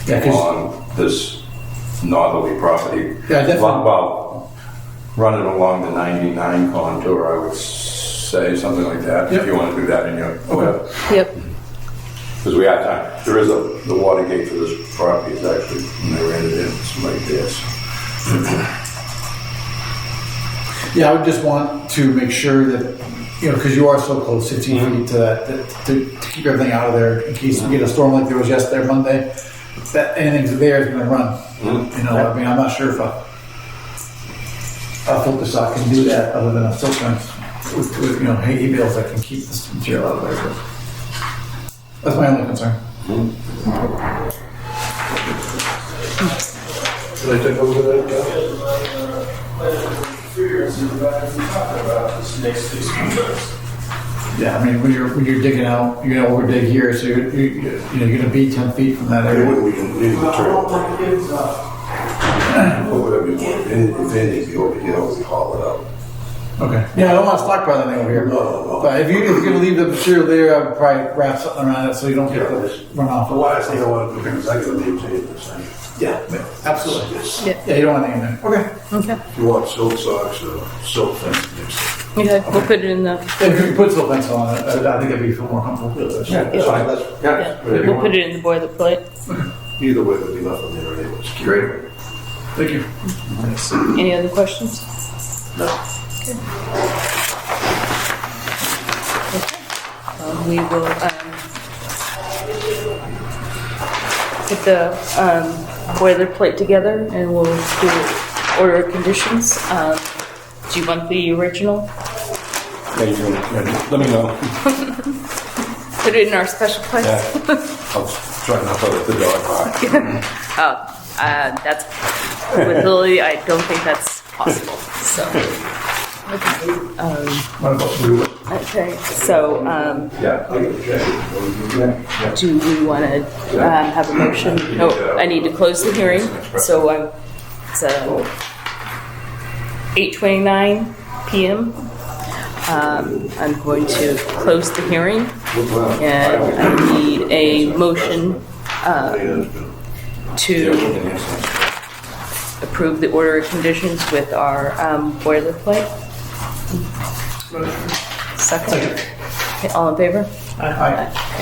Yeah, 'cause- on this northerly property. Yeah, definitely. Well, run it along the 99 contour, I would say, something like that, Yep. if you want to do that in your, Yep. because we have time. There is the water gate for this property is actually, when they ran it in, it's right there. So. Yeah, I would just want to make sure that, because you are so close, 15 feet to that, to keep everything out of there in case you get a storm like there was yesterday, Monday, that anything there is going to run. I mean, I'm not sure if a filter sock can do that other than a silt fence with hay bales that can keep this material out of there. But that's my only concern. Can I take over that, Yeah, I mean, when you're digging out, you're going to over dig here, so you're going to be 10 feet from that area. We can leave the turn. Or whatever you want. If anything, you over here, we haul it out. Okay. Yeah, I don't want to stockpile anything over here. No. But if you're going to leave the material there, I would probably wrap something around it so you don't get the runoff. The last thing I want to do is I gotta maintain this thing. Yeah, absolutely. Yeah. Yeah, you don't want anything in there. Okay. Okay. If you want silt socks or silt fence mix. Okay, we'll put it in the, If you put silt fence on it, I think that'd be feel more comfortable. Yeah, that's fine, that's, yeah, we'll put it in the boilerplate. either way, there'll be nothing there anyways. Great. Thank you. Any other questions? No. We will put the boilerplate together and we'll do order of conditions. Do you want the original? Yeah, you're gonna, let me know. Put it in our special place? I'll try not to let the dog bark. That's, with Lily, I don't think that's possible, so. What about blue? Okay, so, Yeah, I'll get the jacket. do we want to have a motion? No, I need to close the hearing, so it's 8:29 p.m. I'm going to close the hearing, and I need a motion to approve the order of conditions with our boilerplate. Second. Okay, all in favor?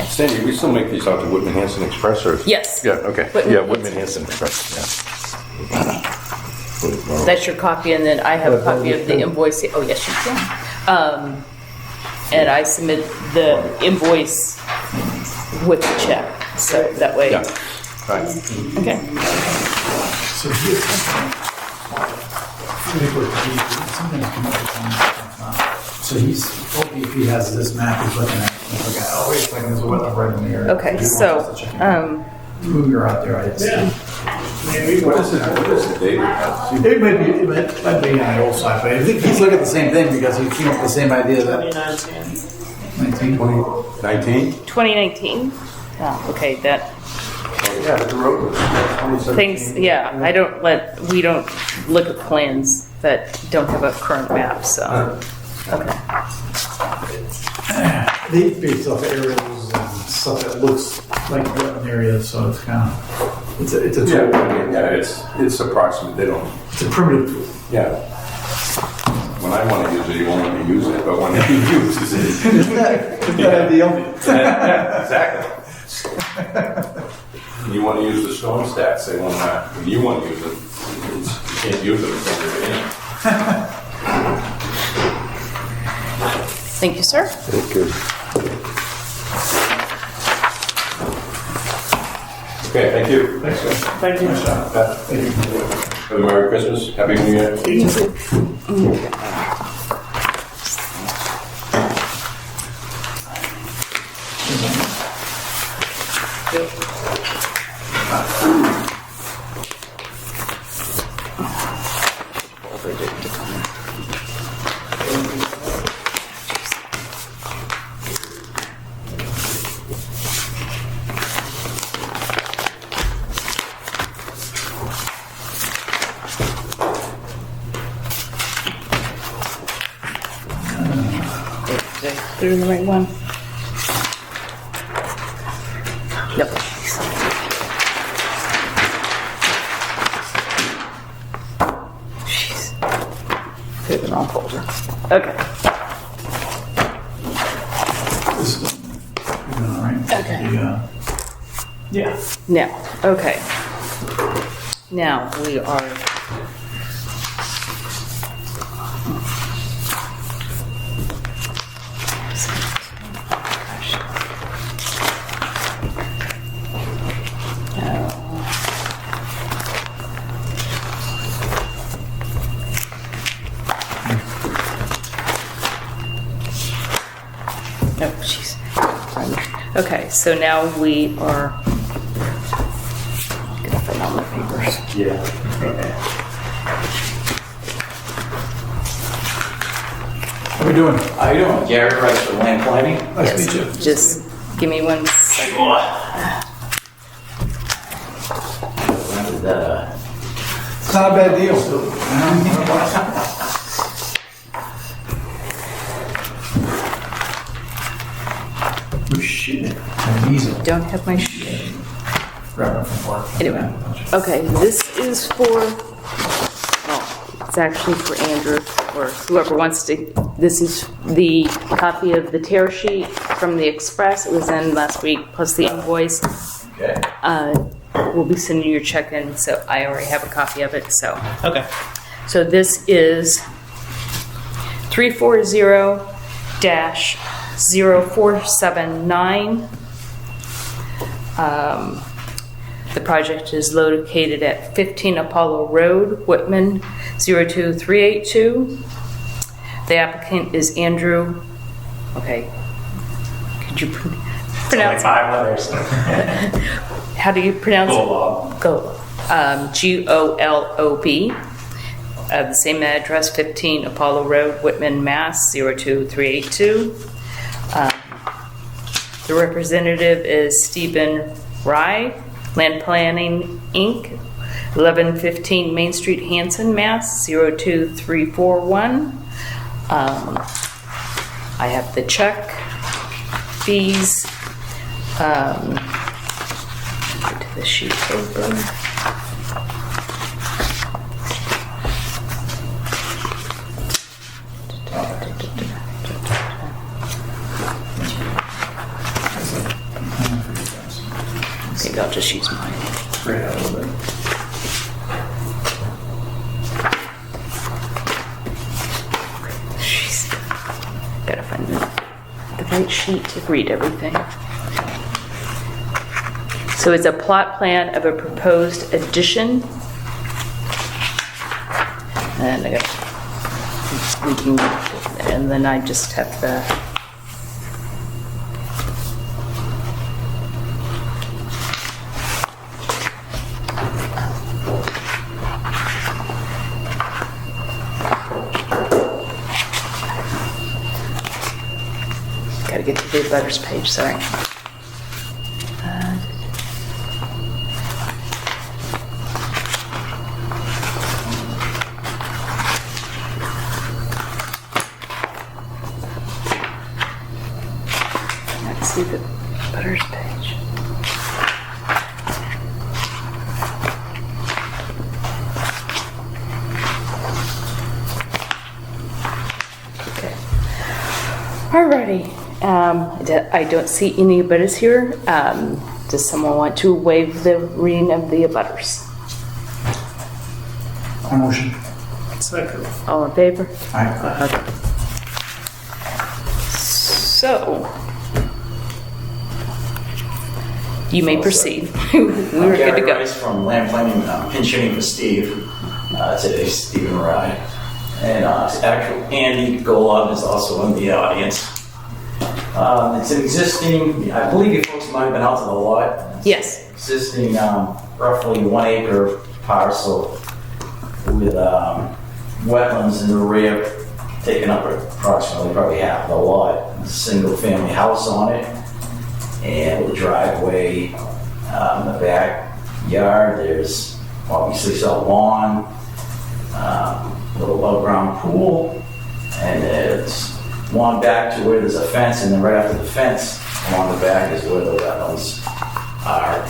Sandy, we still make these out to Whitman Hanson Express, or? Yes. Yeah, okay. Whitman Yeah, Whitman Hanson Express, yeah. That's your copy, and then I have a copy of the invoice. Oh, yes, you can. And I submit the invoice with the check, so that way. Yeah. Right. Okay. So here's something. So if he has this map, he's looking at, okay, oh, wait a second, there's a wetland right in the area. Okay, so, Move your out there, I see. What is it, David? It might be on the old side, but I think he's looking at the same thing because he came up with the same idea that 19. 19? 2019. Oh, okay, that Yeah, the road was 2017. things, yeah, we don't look at plans that don't have a current map, so, okay. They based off aerials and stuff that looks like wetland areas, so it's kind of, it's a tool. Yeah, it's approximate, they don't, It's a primitive tool. yeah. When I want to use it, you won't let me use it, but when he uses it. Isn't that ideal? Yeah, exactly. You want to use the storm stats, they won't, when you want to use it, you can't use it until you're in. Thank you, sir. Thank you. Okay, thank you. Thanks, guys. Thank you, Michelle. Thank you. Have a Merry Christmas, Happy New Year. Did I put it in the right one? Nope. Jeez. Put it in the wrong folder. Okay. This is, all right. Okay. Yeah. Now, okay. Now we are. Oh, jeez. Okay, so now we are. Gonna find all my papers. How we doing? How you doing? Gary Rice from Land Planning. Nice to meet you. Just give me one second. It's not a bad deal. Oh, shit. Easy. Don't have my. Grab it from work. Anyway, okay, this is for. Oh, it's actually for Andrew or whoever wants to. This is the copy of the tear sheet from the Express. It was in last week, plus the invoice. Okay. We'll be sending your check in, so I already have a copy of it. So. Okay. So this is 340-0479. The project is located at 15 Apollo Road, Whitman, 02382. The applicant is Andrew. Okay. Could you pronounce? 5 letters. How do you pronounce Golob. it? Golob. Golob. The same address, 15 Apollo Road, Whitman, Mass. 02382. The representative is Stephen Rye, Land Planning, Inc., 1115 Main Street, Hanson, Mass. 02341. I have the check, fees, go to the sheet paper. maybe I'll just use mine. Spread out a little bit. Jeez. Gotta find the right sheet to read everything. So it's a plot plan of a proposed addition. And I got leaking, and then I just have the gotta get to the butters page, sorry. Let's see the butters page. Okay. Alrighty. I don't see any abutters here. Does someone want to waive the reading of the abutters? Motion. Second. All in favor? Aye. Okay. So, you may proceed. We're good to Gary go. Rice from Land Planning, pinch hitting for Steve. Today's Stephen Rye. And actually, Andy Golub is also in the audience. It's an existing, I believe you folks might have been out to the lot. It's Yes. Existing roughly 1 acre parcel with wetlands in the rear, taking up approximately probably half of the lot. There's a single family house on it, and with a driveway in the backyard. There's obviously some lawn, little above ground pool, and it's one back to where there's a fence, and then right after the fence along the back is where the wetlands are.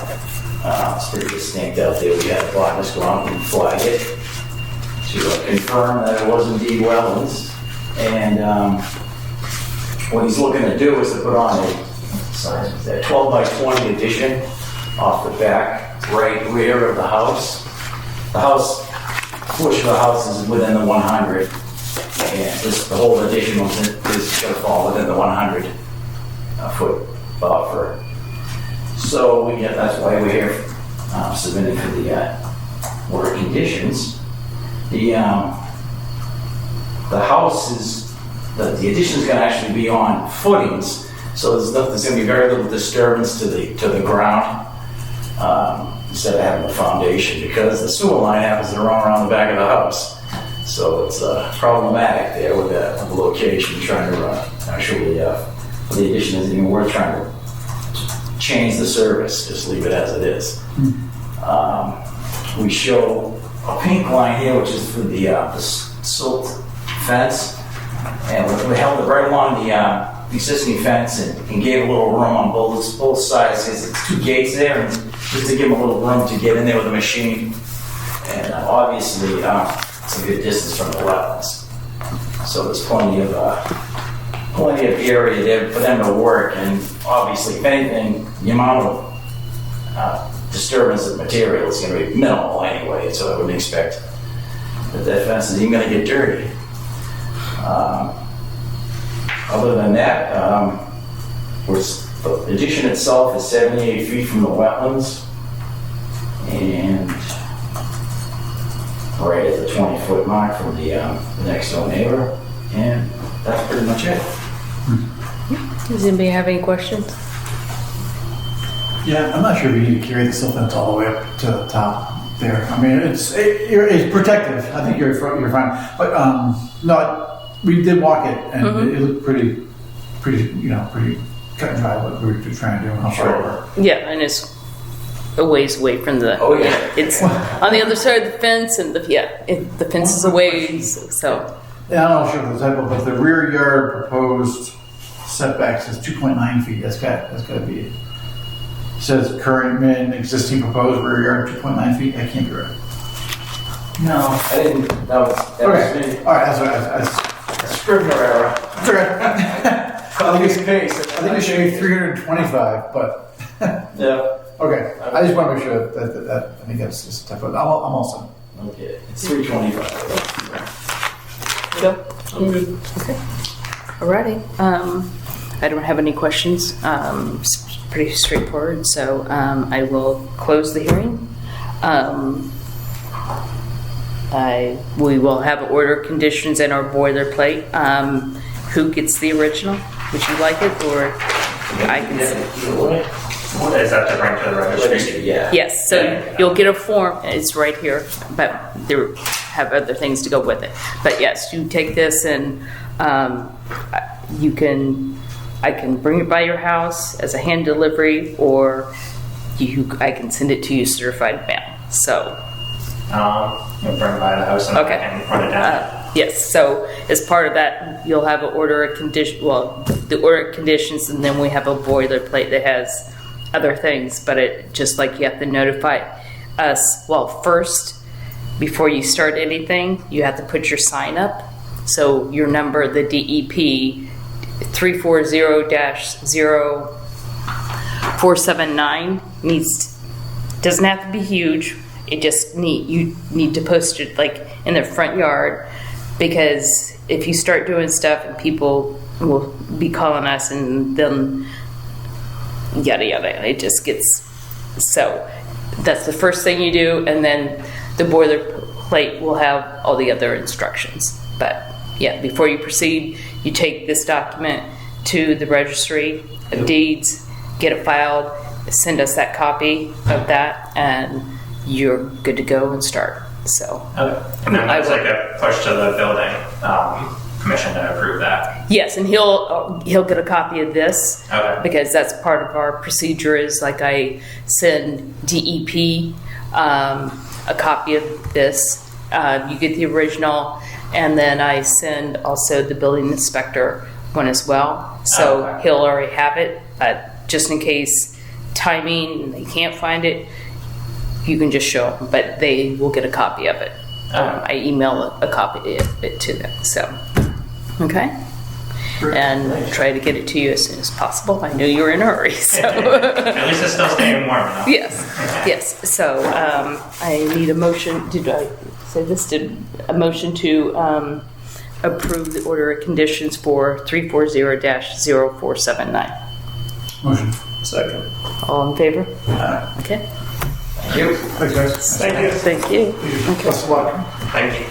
It's pretty distinct out there. We had a botanist go out and flag it to confirm that it was indeed wetlands. And what he's looking to do is to put on a 12 by 20 addition off the back right rear of the house. The house, portion of the house is within the 100, and the whole addition is going to fall within the 100 foot buffer. So that's why we're here submitting for the order conditions. The house is, the addition is going to actually be on footings, so there's going to be very little disturbance to the ground instead of having a foundation, because the sewer line happens to run around the back of the house. So it's problematic there with the location, trying to actually, the addition isn't even worth trying to change the service, just leave it as it is. We show a pink line here, which is for the silt fence, and we held it right along the existing fence and gave a little room on both sides. There's 2 gates there, and just to give them a little room to get in there with the machine. And obviously, it's a good distance from the wetlands, so there's plenty of area there for them to work. And obviously, if anything, the amount of disturbance of material is going to be minimal anyway, so I wouldn't expect that fence is even going to get dirty. Other than that, the addition itself is 78 feet from the wetlands, and right at the 20-foot mark from the next door neighbor, and that's pretty much it. Does anybody have any questions? Yeah, I'm not sure if you need to carry the silt fence all the way up to the top there. I mean, it's protective. I think you're fine. But no, we did walk it, and it looked pretty cut and dry what we were trying to do. I'm sure. Yeah, and it's a ways away from the. Oh, yeah. It's on the other side of the fence, and the fence is a ways. So. Yeah, I'm not sure of the type of, but the rear yard proposed setbacks is 2.9 feet. That's got to be it. Says current min existing proposed rear yard 2.9 feet. That can't be right. No, I didn't. That was me. All right, that's what that's Scrivener error. That's okay. I think it's 325, but Yeah. Okay, I just want to make sure that I think that's just a typo. I'm all set. Okay, it's 325. Go. Okay. Alrighty. I don't have any questions. It's pretty straightforward. So I will close the hearing. We will have order conditions in our boilerplate. Who gets the original? Would you like it, or I can? Is that to bring to the registry? Yeah. Yes. So you'll get a form. It's right here, but there have other things to go with it. But yes, you take this and you can. I can bring it by your house as a hand delivery, or I can send it to you certified mail. So. You'll bring it by the house and I can run it down. Yes, so as part of that, you'll have an order of condition, well, the order of conditions, and then we have a boilerplate that has other things, but it just like you have to notify us, well, first, before you start anything, you have to put your sign up. So your number, the DEP 340-0479 doesn't have to be huge. It just you need to post it like in the front yard, because if you start doing stuff and people will be calling us and then yada yada, it just gets, so that's the first thing you do, and then the boilerplate will have all the other instructions. But yeah, before you proceed, you take this document to the registry of deeds, get it filed, send us that copy of that, and you're good to go and start. So, Okay. And then that's like a push to the building commission to approve that. yes, and he'll get a copy of this, Okay. because that's part of our procedure. Is like I send DEP a copy of this. You get the original, and then I send also the building inspector one as well. So Okay. he'll already have it, just in case timing and they can't find it. You can just show them, but they will get a copy of it. I email a copy of it to them. So, okay, and try to get it to you as soon as possible. I know you're in a hurry, so At least it's still staying warm enough. yes. So I need a motion. Did I say this? Did a motion to approve the order of conditions for 340-0479? Motion. Second. All in favor? Okay. Thank you. Thanks, guys. Thank you. Thank you. Best of luck. Thank you.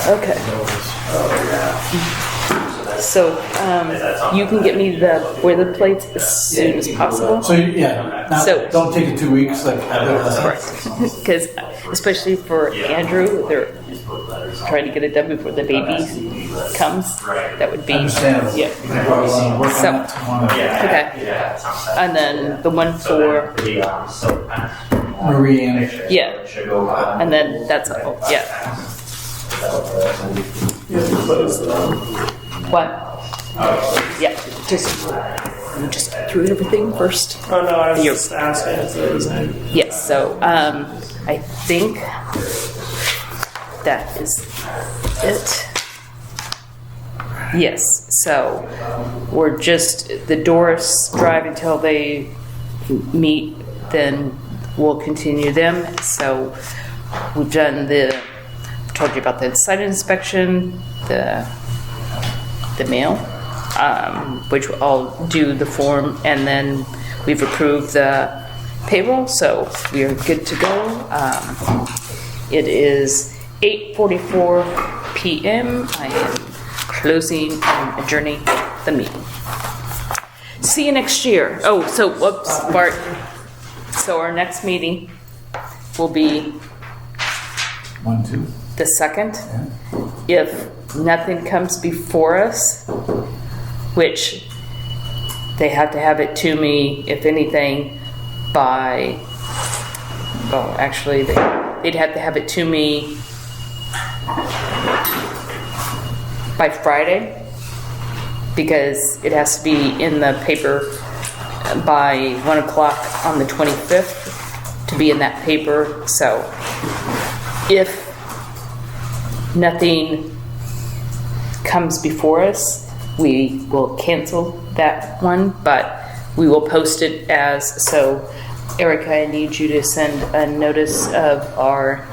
Okay. So you can get me the boilerplates as soon as possible. So yeah, now, So- don't take it 2 weeks. Like Because especially for Andrew, they're trying to get it done before the baby comes. That would be, understandable. yeah. Work on So- that tomorrow. Okay. Yeah, it sounds like. And then the one for, The silk pen. Marie Ann. yeah, Should go by. and then that's all, yeah. What? Yeah, just go through everything first. Oh, no, I was You're- just asking if there was any. Yes, so I think that is it. Yes, so we're just, the Doris Drive until they meet, then we'll continue them. So we've done told you about the site inspection, the mail, which I'll do the form, and then we've approved the payroll, so we are good to go. It is 8:44 p.m. I am closing and adjourning the meeting. See you next year. Oh, so whoops, Bart. So our next meeting will be 1, 2. the 2nd. If nothing comes before us, which they have to have it to me, if anything, by, well, actually, they'd have to have it to me by Friday, because it has to be in the paper by 1 o'clock on the 25th to be in that paper. So if nothing comes before us, we will cancel that one, but we will post it as, so Erica, I need you to send a notice of our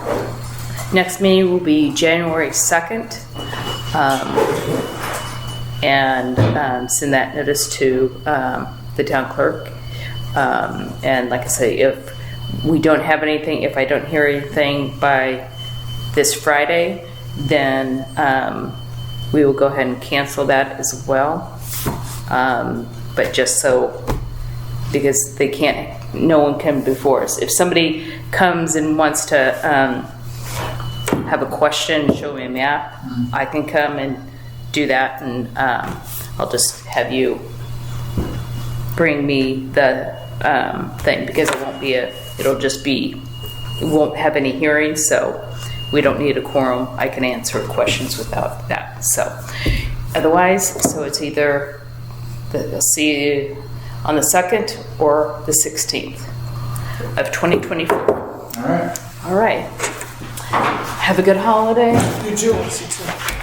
next meeting will be January 2nd. And send that notice to the town clerk. And like I say, if we don't have anything, if I don't hear anything by this Friday, then we will go ahead and cancel that as well. But just so, because they can't, no one can before us. If somebody comes and wants to have a question, show me a map, I can come and do that, and I'll just have you bring me the thing, because it won't be it'll just be, it won't have any hearings, so we don't need a quorum. I can answer questions without that. So otherwise, so it's either I'll see you on the 2nd or the 16th of 2024. All right. All right. Have a good holiday. You too.